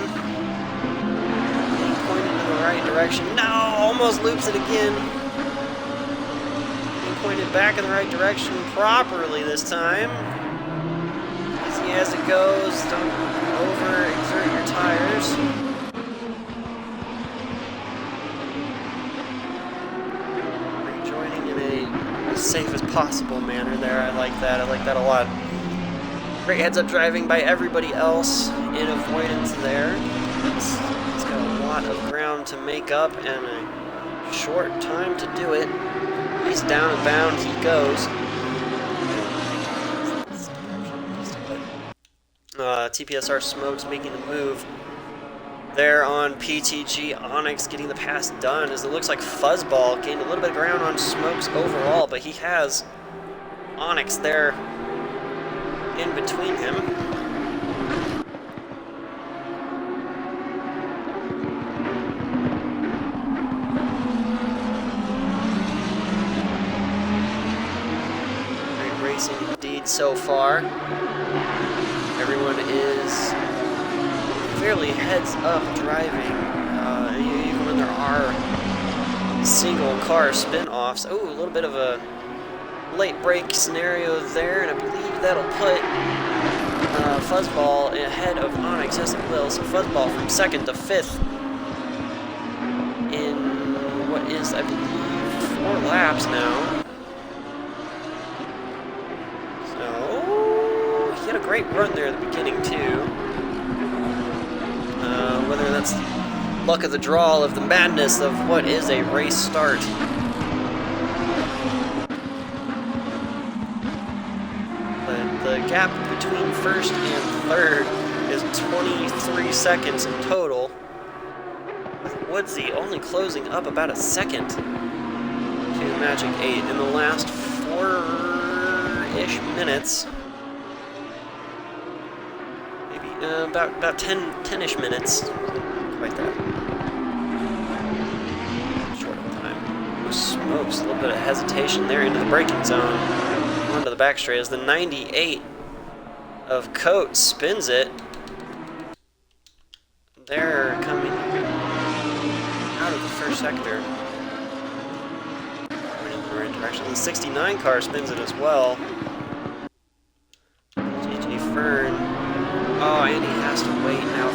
He pointed in the right direction. No, almost loops it again. He pointed back in the right direction properly this time. Easy as it goes. Don't overexert your tires. Safe as possible manner there. I like that. I like that a lot. Great heads-up driving by everybody else in avoidance there. He's got a lot of ground to make up and a short time to do it. He's down and bound. He goes. TPSR Smokes making the move there on PTG. Onyx getting the pass done, as it looks like Fuzzball gained a little bit of ground on Smokes overall, but he has Onyx there in between him. Great racing indeed so far. Everyone is fairly heads-up driving, even when there are single-car spin-offs. Oh, a little bit of a late break scenario there, and I believe that'll put Fuzzball ahead of Onyx. Yes, it will. So Fuzzball from 2nd to 5th in what is, I believe, 4 laps now. So he had a great run there at the beginning too. Whether that's luck of the draw, of the madness of what is a race start. But the gap between first and third is 23 seconds in total, with Woodsy only closing up about a second to Magic 8 in the last 4-ish minutes. Maybe about 10-ish minutes. Quite that. Short of time. Oh, smokes. A little bit of hesitation there into the braking zone. Onto the back straight as the 98 of Coat spins it. They're coming out of the first sector. Going in the right direction. The 69 car spins it as well. GG Fern. Oh, and he has to wait now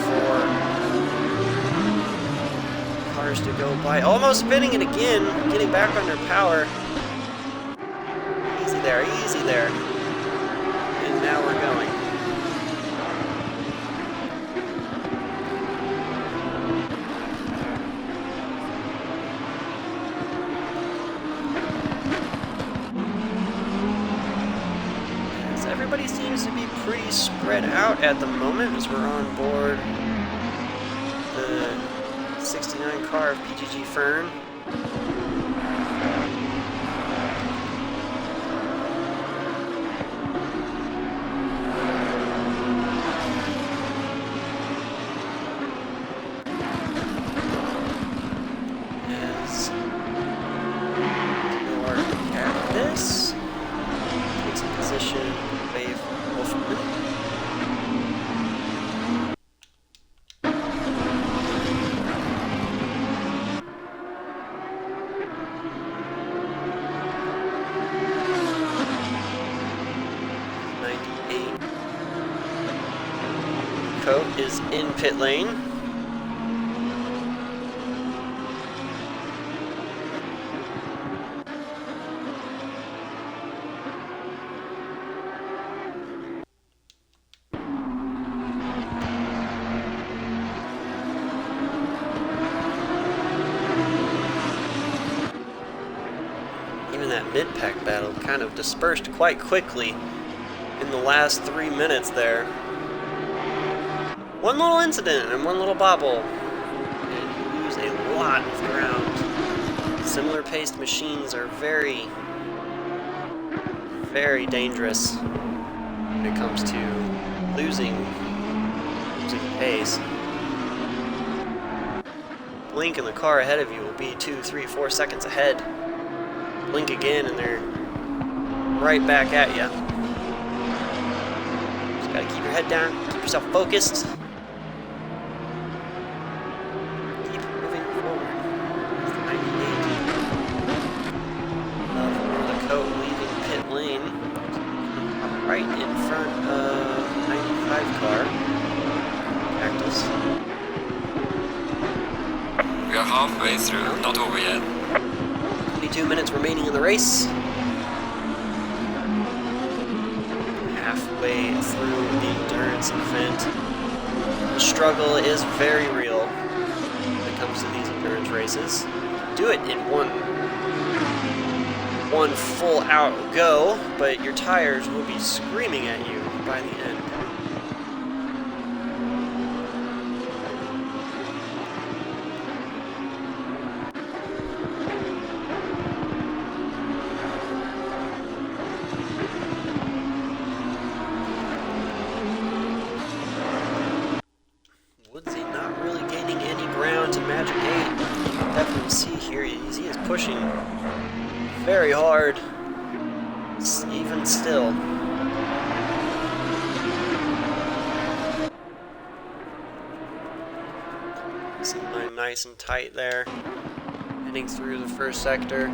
for cars to go by. Almost spinning it again. Getting back under power. Easy there, easy there. And now we're going. Everybody seems to be pretty spread out at the moment as we're on board the 69 car of PGG Fern. As we are at this, takes a position. Wolfman. Coat is in pit lane. That mid-pack battle kind of dispersed quite quickly in the last 3 minutes there. One little incident and one little bobble, and you lose a lot of ground. Similar paced machines are very, very dangerous when it comes to losing pace. Blink in the car ahead of you will be 2, 3, 4 seconds ahead. Blink again and they're right back at you. Just gotta keep your head down, keep yourself focused. Keep moving forward. It's the 98 of the Coat leaving pit lane. Right in front of 95 car. Cactus. We are halfway through, not over yet. 22 minutes remaining in the race. Halfway through the endurance event. The struggle is very real when it comes to these endurance races. Do it in one full out go, but your tires will be screaming at you by the end. Pushing very hard, even still. Nice and tight there, heading through the first sector.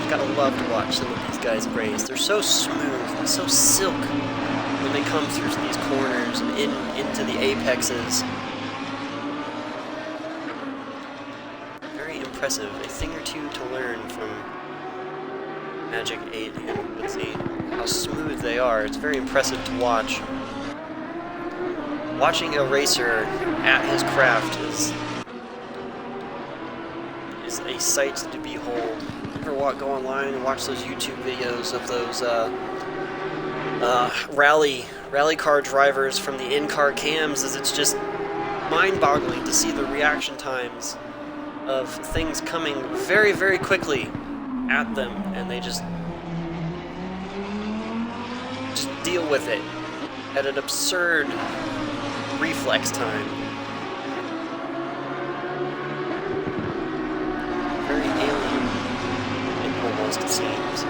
Gotta love to watch some of these guys race. They're so smooth and so silk when they come through these corners and into the apexes. impressive. A thing or two to learn from Magic 8 and Woodsy. How smooth they are. It's very impressive to watch. Watching a racer at his craft is a sight to behold. Ever go online and watch those YouTube videos of those rally car drivers from the in-car cams? It's just mind-boggling to see the reaction times of things coming very, very quickly at them, and they just deal with it at an absurd reflex time. Very alien, it almost seems.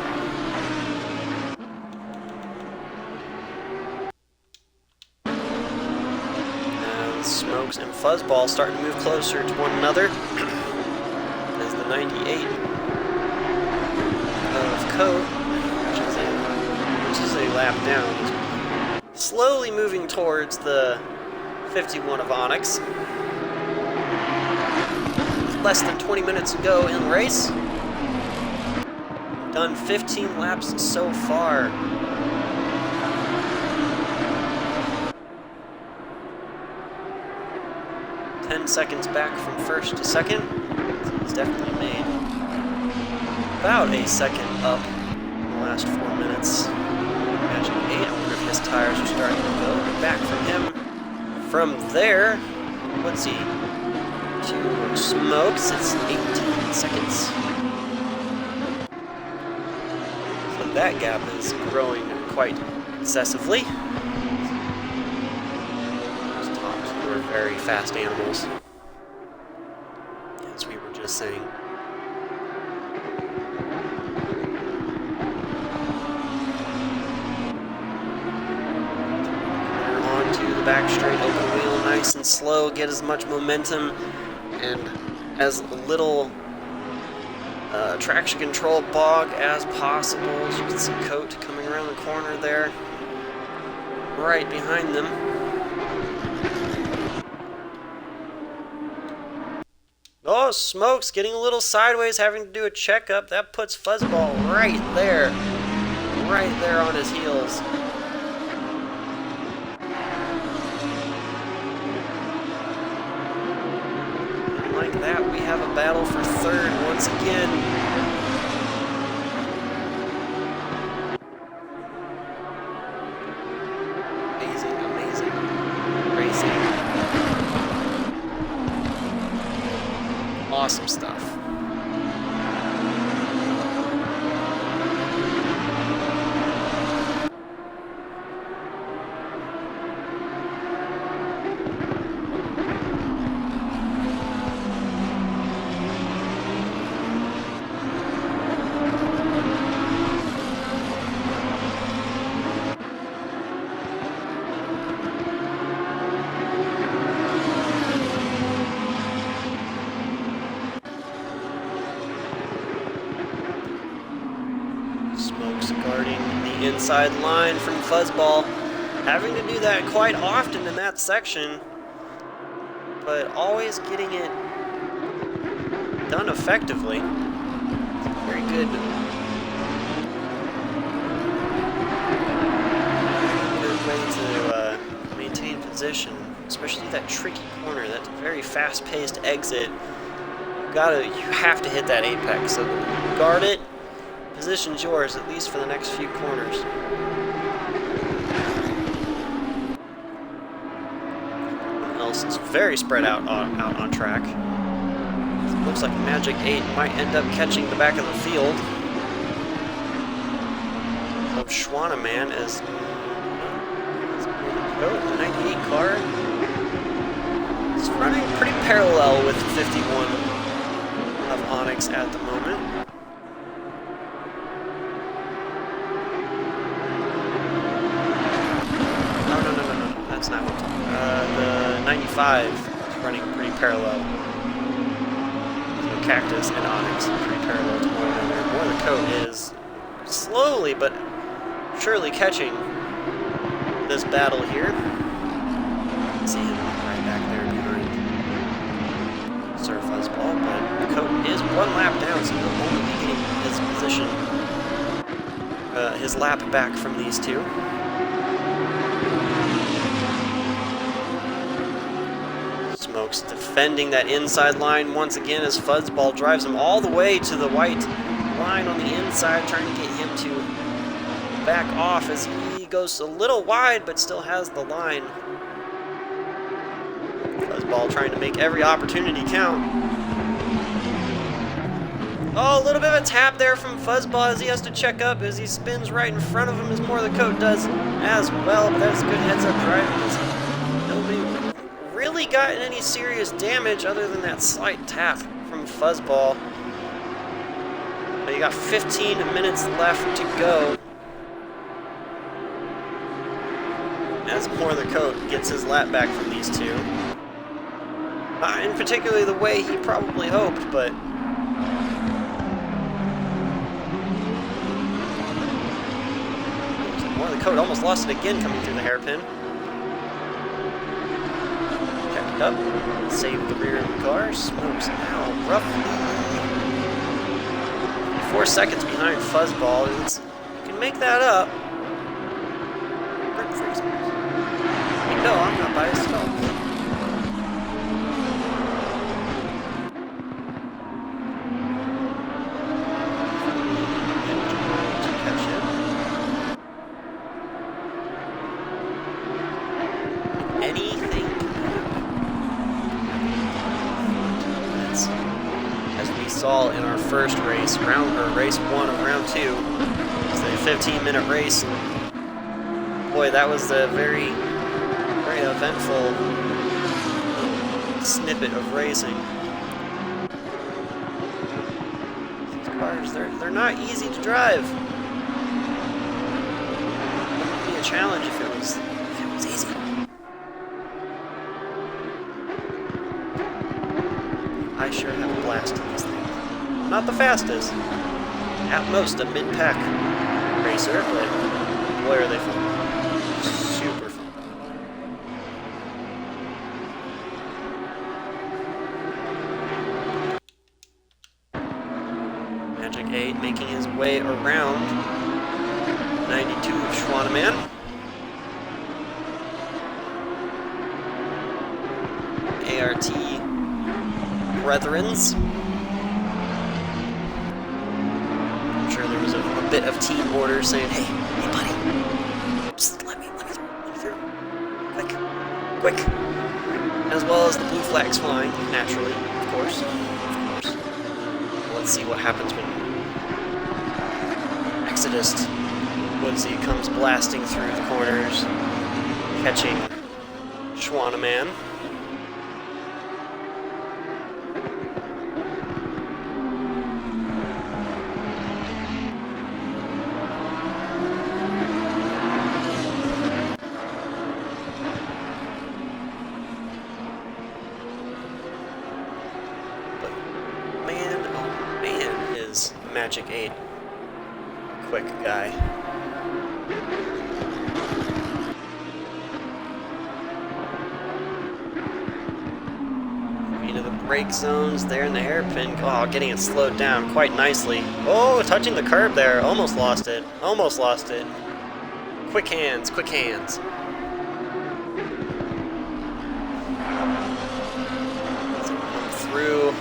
And Smokes and Fuzzball starting to move closer to one another as the 98 of Coat, which is a lap down, is slowly moving towards the 51 of Onyx. Less than 20 minutes ago in the race. Done 15 laps so far. Seconds back from first to second. He's definitely made about a second up in the last 4 minutes. Magic 8, I wonder if his tires are starting to go. Back from him. From there, let's see, to Smokes, it's 18 seconds. So that gap is growing quite excessively. Very fast animals, as we were just saying. On to the back straight, open wheel, nice and slow, get as much momentum and as little traction control bog as possible. As you can see Coat coming around the corner there, right behind them. Oh, Smokes getting a little sideways, having to do a checkup. That puts Fuzzball right there on his heels. And like that, we have a battle for third once again. Amazing racing. Awesome stuff. Smokes guarding the inside line from Fuzzball, having to do that quite often in that section, but always getting it done effectively. Very good. Good way to maintain position, especially that tricky corner, that very fast-paced exit. You have to hit that apex, so guard it. Position's yours, at least for the next few corners. Everyone else is very spread out on track. It looks like Magic 8 might end up catching the back of the field of Schwanneman as the 98 car is running pretty parallel with the 51 of Onyx at the moment. That's not what the 95 is running pretty parallel. So Cactus and Onyx are pretty parallel to one another. More the Coat is slowly but surely catching this battle here. You can see him right back there behind Sir Fuzzball, but the coat is one lap down, so he'll only be getting his position, his lap back from these two. Smokes defending that inside line once again as Fuzzball drives him all the way to the white line on the inside, trying to get him to back off as he goes a little wide but still has the line. Fuzzball trying to make every opportunity count. Oh, a little bit of a tap there from Fuzzball as he has to check up as he spins right in front of him as more of the coat does as well, but that's good heads-up driving as nobody really gotten any serious damage other than that slight tap from Fuzzball. But you got 15 minutes left to go as more of the coat gets his lap back from these two. In particularly the way he probably hoped, but more of the coat almost lost it again coming through the hairpin. Checked up, saved the rear of the car, Smokes now roughly 4 seconds behind Fuzzball. You can make that up. No, I'm not biased at all. Anything as we saw in our first race, race 1 of round 2. It's a 15-minute race. Boy, that was a very eventful snippet of racing. These cars, they're not easy to drive. It would be a challenge if it was easy. I sure have a blast in these things. Not the fastest. At most a mid-pack racer, but boy are they fun. Super fun. Magic 8 making his way around 92 of Schwaneman. ART Brethrens. I'm sure there was a bit of team order saying, hey buddy, just let me through. Quick. As well as the blue flags flying, naturally, of course. Let's see what happens when Exodus Woodsy comes blasting through the corners, catching Schwaneman. Magic 8. Quick guy. Into the brake zones there in the hairpin. Oh, getting it slowed down quite nicely. Oh, touching the curb there. Almost lost it. Quick hands. Through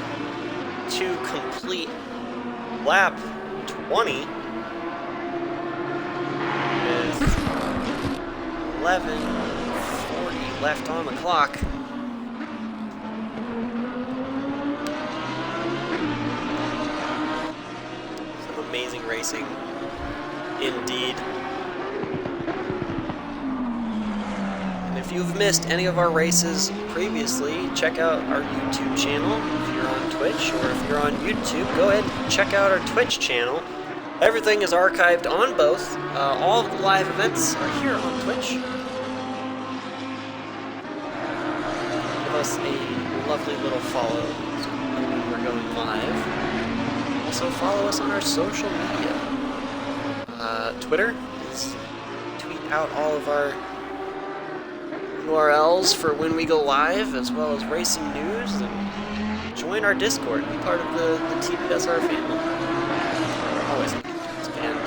2 complete lap 20 with 11:40 left on the clock. Some amazing racing indeed. And if you've missed any of our races previously, check out our YouTube channel. If you're on Twitch, or if you're on YouTube, go ahead and check out our Twitch channel. Everything is archived on both. All of the live events are here on Twitch. Give us a lovely little follow so when we're going live. Also follow us on our social media. Twitter is tweet out all of our URLs for when we go live, as well as racing news, and join join our Discord, be part of the TPSR family. We're always looking to expand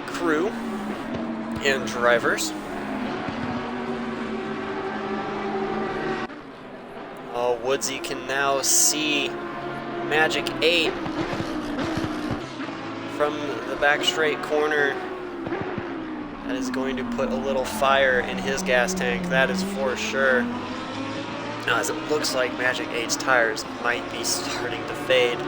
crew and drivers. Oh, Woodsy can now see Magic 8 from the back straight corner. That is going to put a little fire in his gas tank, that is for sure. Now, as it looks like Magic 8's tires might be starting to fade,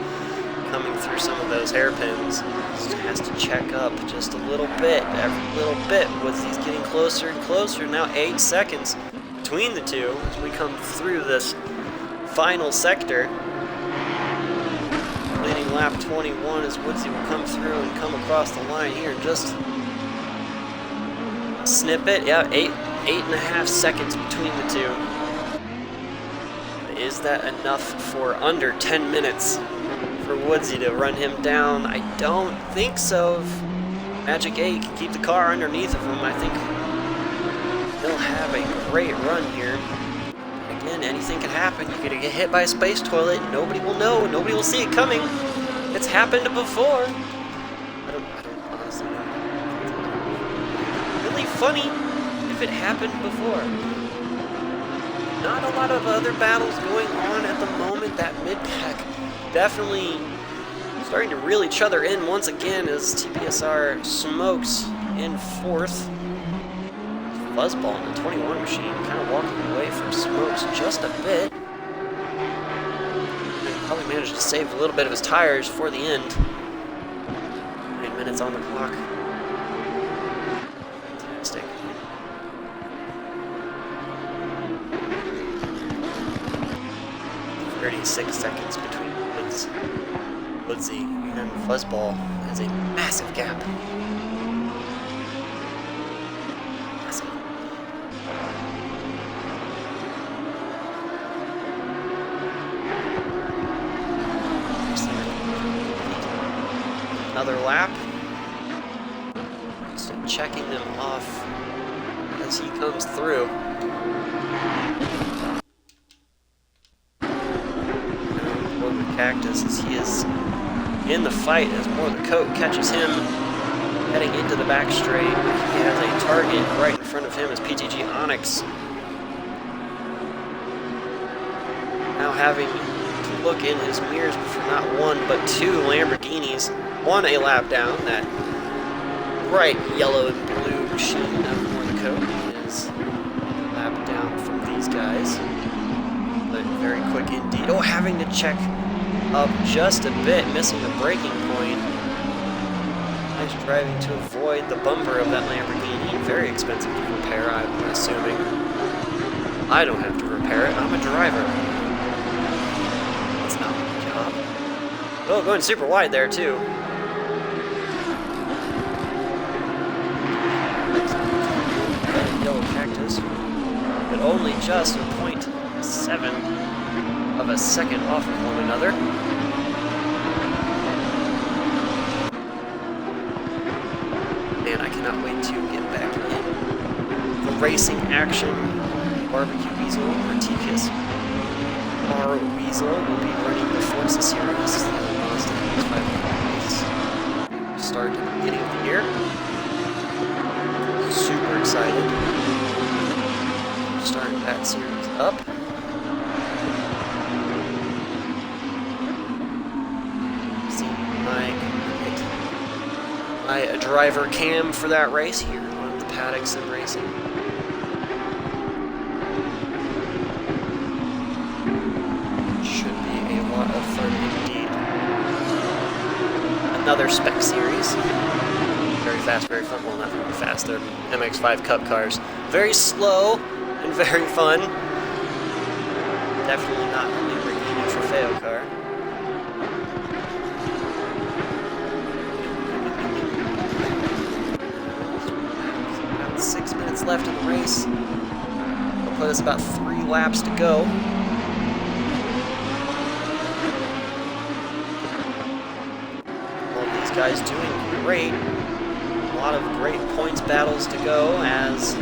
coming through some of those hairpins. Just has to check up just a little bit, every little bit. Woodsy's getting closer and closer. Now 8 seconds between the two as we come through this final sector. Leading lap 21 as Woodsy will come through and come across the line here in just a snippet. Yeah, 8.5 seconds between the two. Is that enough for under 10 minutes for Woodsy to run him down? I don't think so. If Magic 8 can keep the car underneath of him, I think he'll have a great run here. Again, anything can happen. You could get hit by a space toilet. Nobody will know. Nobody will see it coming. It's happened before. I don't honestly know. Really funny if it happened before. Not a lot of other battles going on at the moment. That mid-pack definitely starting to reel each other in once again as TPSR smokes in 4th. Fuzzball in the 21 machine, kind of walking away from Smokes just a bit. And probably managed to save a little bit of his tires for the end. 9 minutes on the clock. Fantastic. .36 seconds between Woodsy and Fuzzball has a massive gap. Another lap. Just checking them off as he comes through. More the Cactus as he is in the fight as more the coat catches him heading into the back straight. He has a target right in front of him as PTG Onyx. Now having to look in his mirrors for not one but 2 Lamborghinis. One a lap down, that bright yellow and blue machine of Monaco is a lap down from these guys. But very quick indeed. Oh, having to check up just a bit, missing the braking point. Nice driving to avoid the bumper of that Lamborghini. Very expensive to repair, I'm assuming. I don't have to repair it, I'm a driver. That's not my job. Oh, going super wide there, too. Yellow Cactus, but only just a 0.7 of a second off of one another. Man, I cannot wait to get back in the racing action. Barbecue Weasel, or TPSR Weasel, will be running the Forza series. Start at the beginning of the year. Super excited. Starting that series up. See my driver cam for that race here on the Paddock Sim Racing. Should be a lot of fun indeed. Another spec series. Very fast, very fun. Well, not very fast. They're MX-5 Cup cars. Very slow and very fun. Definitely not a Lamborghini Trofeo car. About 6 minutes left in the race. It'll put us about 3 laps to go. All of these guys doing great. A lot of great points battles to go as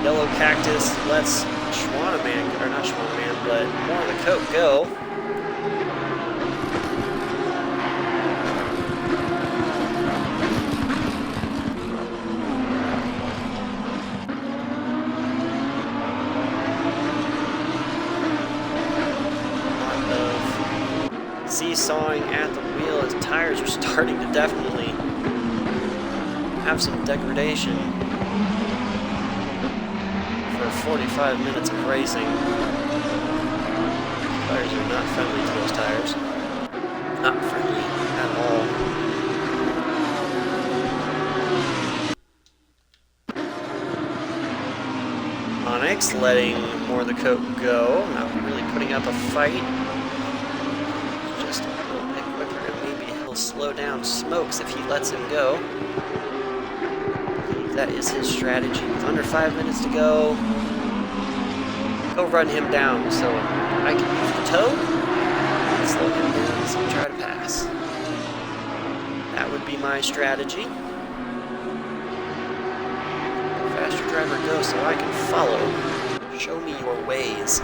Yellow Cactus lets Schwanneman, or not Schwanneman, but more of the coat go. Seesawing at the wheel as tires are starting to definitely have some degradation for 45 minutes of racing. Tires are not friendly to those tires. Not friendly at all. Onyx letting more of the coat go, not really putting up a fight. Just a little bit quicker, and maybe he'll slow down Smokes if he lets him go. I believe that is his strategy. With under 5 minutes to go, run him down so I can use the toe and slow him down as he try to pass. That would be my strategy. Faster driver go so I can follow. Show me your ways.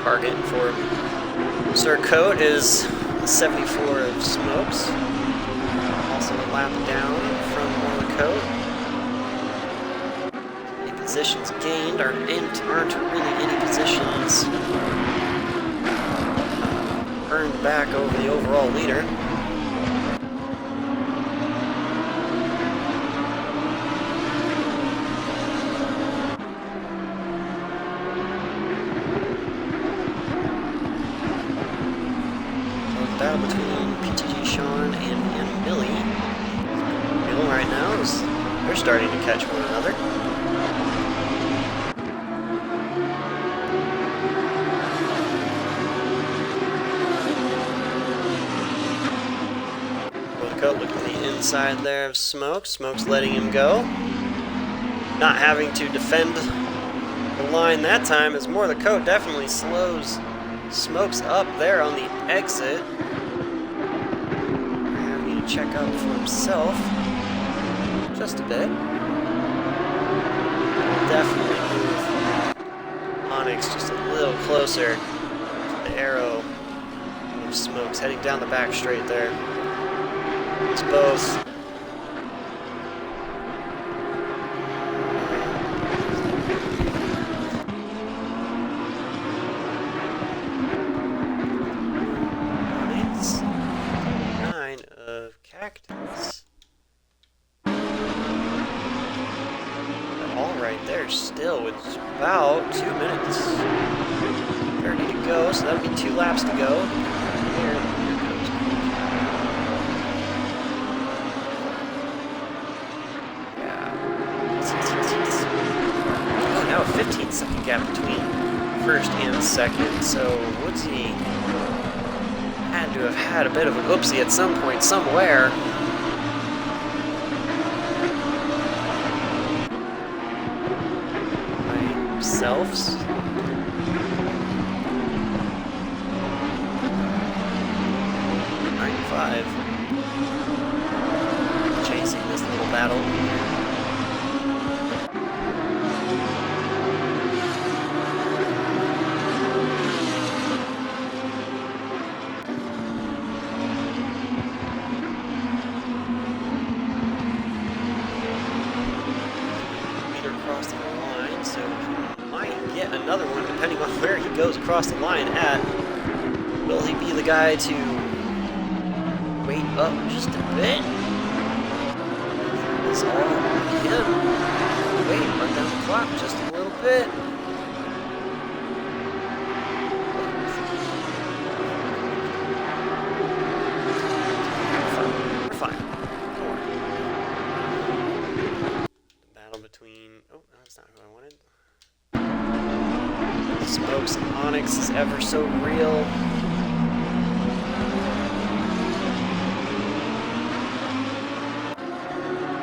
Target for Sir Coat is 74 of Smokes. Also a lap down from More Coat. Any positions gained aren't really any positions earned back over the overall leader. Battle between PTG Sean and Millie. Millie right now is they're starting to catch one another. Coat looking at the inside there of Smoke. Smoke's letting him go. Not having to defend the line that time as more the Coat definitely slows Smokes up there on the exit. Check out for himself just a bit. Definitely move Onyx just a little closer to the arrow of Smokes heading down the back straight there. It's both. Cactus. All right there still with about 2 minutes 30 to go, so that'll be 2 laps to go. Here goes. Yeah. Oh, now a 15-second gap between first and second, so Woodsy had to have had a bit of an oopsie at some point, somewhere. By themselves. 95. Chasing this little battle. Another one, depending on where he goes across the line at. Will he be the guy to wait up just a bit? It's all on him. Wait, run down the clock just a little bit. We're fine. Don't worry. The battle between... Oh, that's not who I wanted. Smokes and Onyx is ever so real.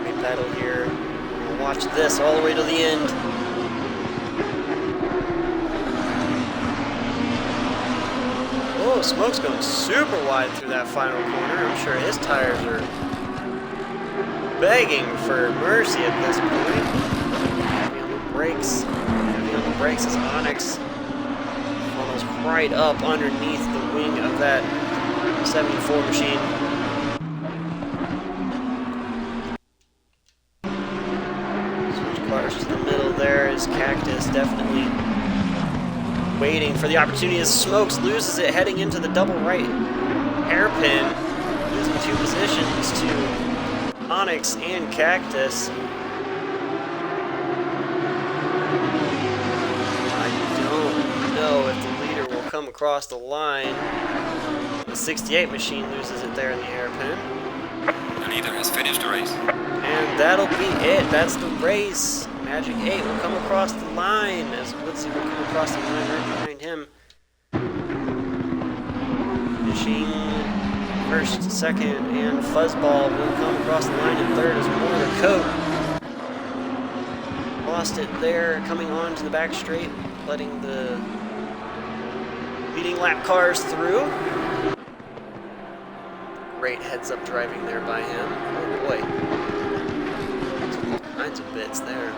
Great battle here. Watch this all the way to the end. Oh, Smoke's going super wide through that final corner. I'm sure his tires are begging for mercy at this point. Heavy on the brakes. Heavy on the brakes as Onyx funnels right up underneath the wing of that 74 machine. Switch cars to the middle there is Cactus, definitely waiting for the opportunity as Smokes loses it heading into the double right hairpin, losing 2 positions to Onyx and Cactus. I don't know if the leader will come across the line. The 68 machine loses it there in the hairpin. The leader has finished the race. And that'll be it. That's the race. Magic 8 will come across the line as Woodsy will come across the line right behind him. Finishing first, second, and Fuzzball will come across the line in third as Motor Coat lost it there, coming on to the back straight, letting the leading lap cars through. Great heads-up driving there by him. Oh boy. All kinds of bits there.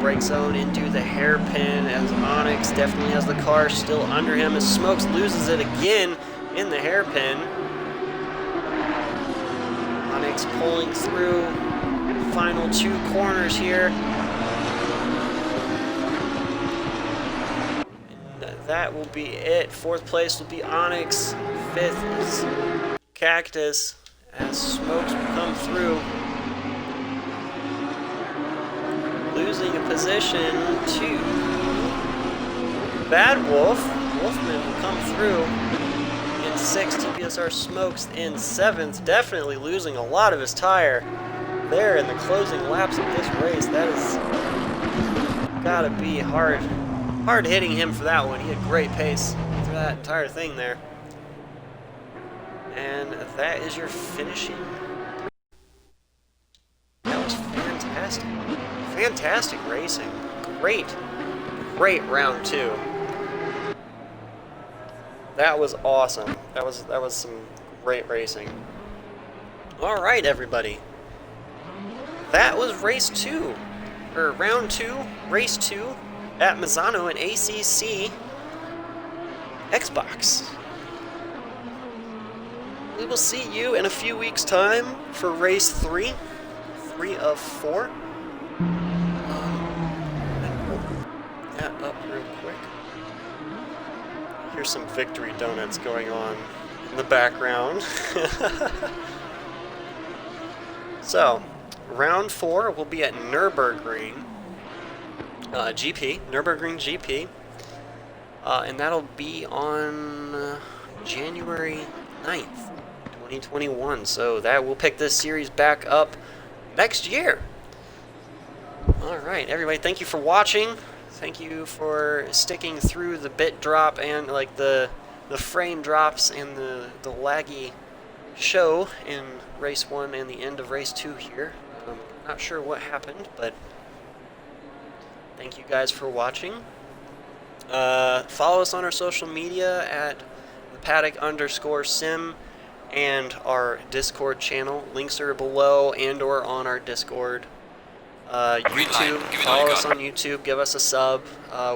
Brake zone into the hairpin as Onyx definitely has the car still under him as Smokes loses it again in the hairpin. Onyx pulling through final 2 corners here. And that will be it. 4th place will be Onyx. 5th is Cactus as Smokes will come through, losing a position to Bad Wolf. Wolfman will come through in 6th. TPSR Smokes in 7th. Definitely losing a lot of his tire there in the closing laps of this race. That is gotta be hard hitting him for that one. He had great pace through that entire thing there. And that is your finishing. That was fantastic. Fantastic racing. Great round 2. That was awesome. That was some great racing. All right, everybody. That was race 2, or round 2, race 2 at Misano and ACC Xbox. We will see you in a few weeks' time for race 3 of 4. That up real quick. Here's some victory donuts going on in the background. So, round 4 will be at Nürburgring GP, Nürburgring GP, and that'll be on January 9th, 2021. So that will pick this series back up next year. All right, everybody, thank you for watching. Thank you for sticking through the bit drop and like the frame drops and the laggy show in race 1 and the end of race 2 here. I'm not sure what happened, but thank you guys for watching. Follow us on our social media at the Paddock_sim and our Discord channel. Links are below and or on our Discord. YouTube, follow us on YouTube, give us a sub.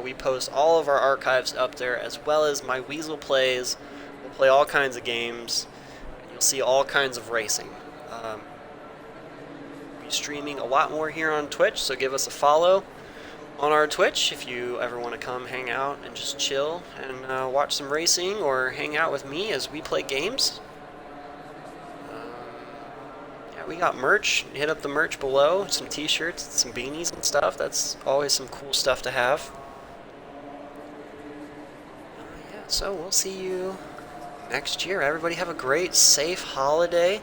We post all of our archives up there, as well as my Weasel Plays. We'll play all kinds of games, and you'll see all kinds of racing. We'll be streaming a lot more here on Twitch, so give us a follow on our Twitch if you ever want to come hang out and just chill and watch some racing or hang out with me as we play games. We got merch. Hit up the merch below. Some t-shirts, some beanies and stuff. That's always some cool stuff to have. Yeah, so we'll see you next year. Everybody have a great, safe holiday.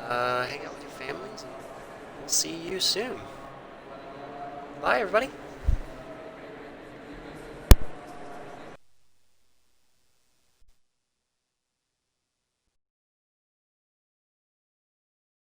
Hang out with your families. We'll see you soon. Bye, everybody.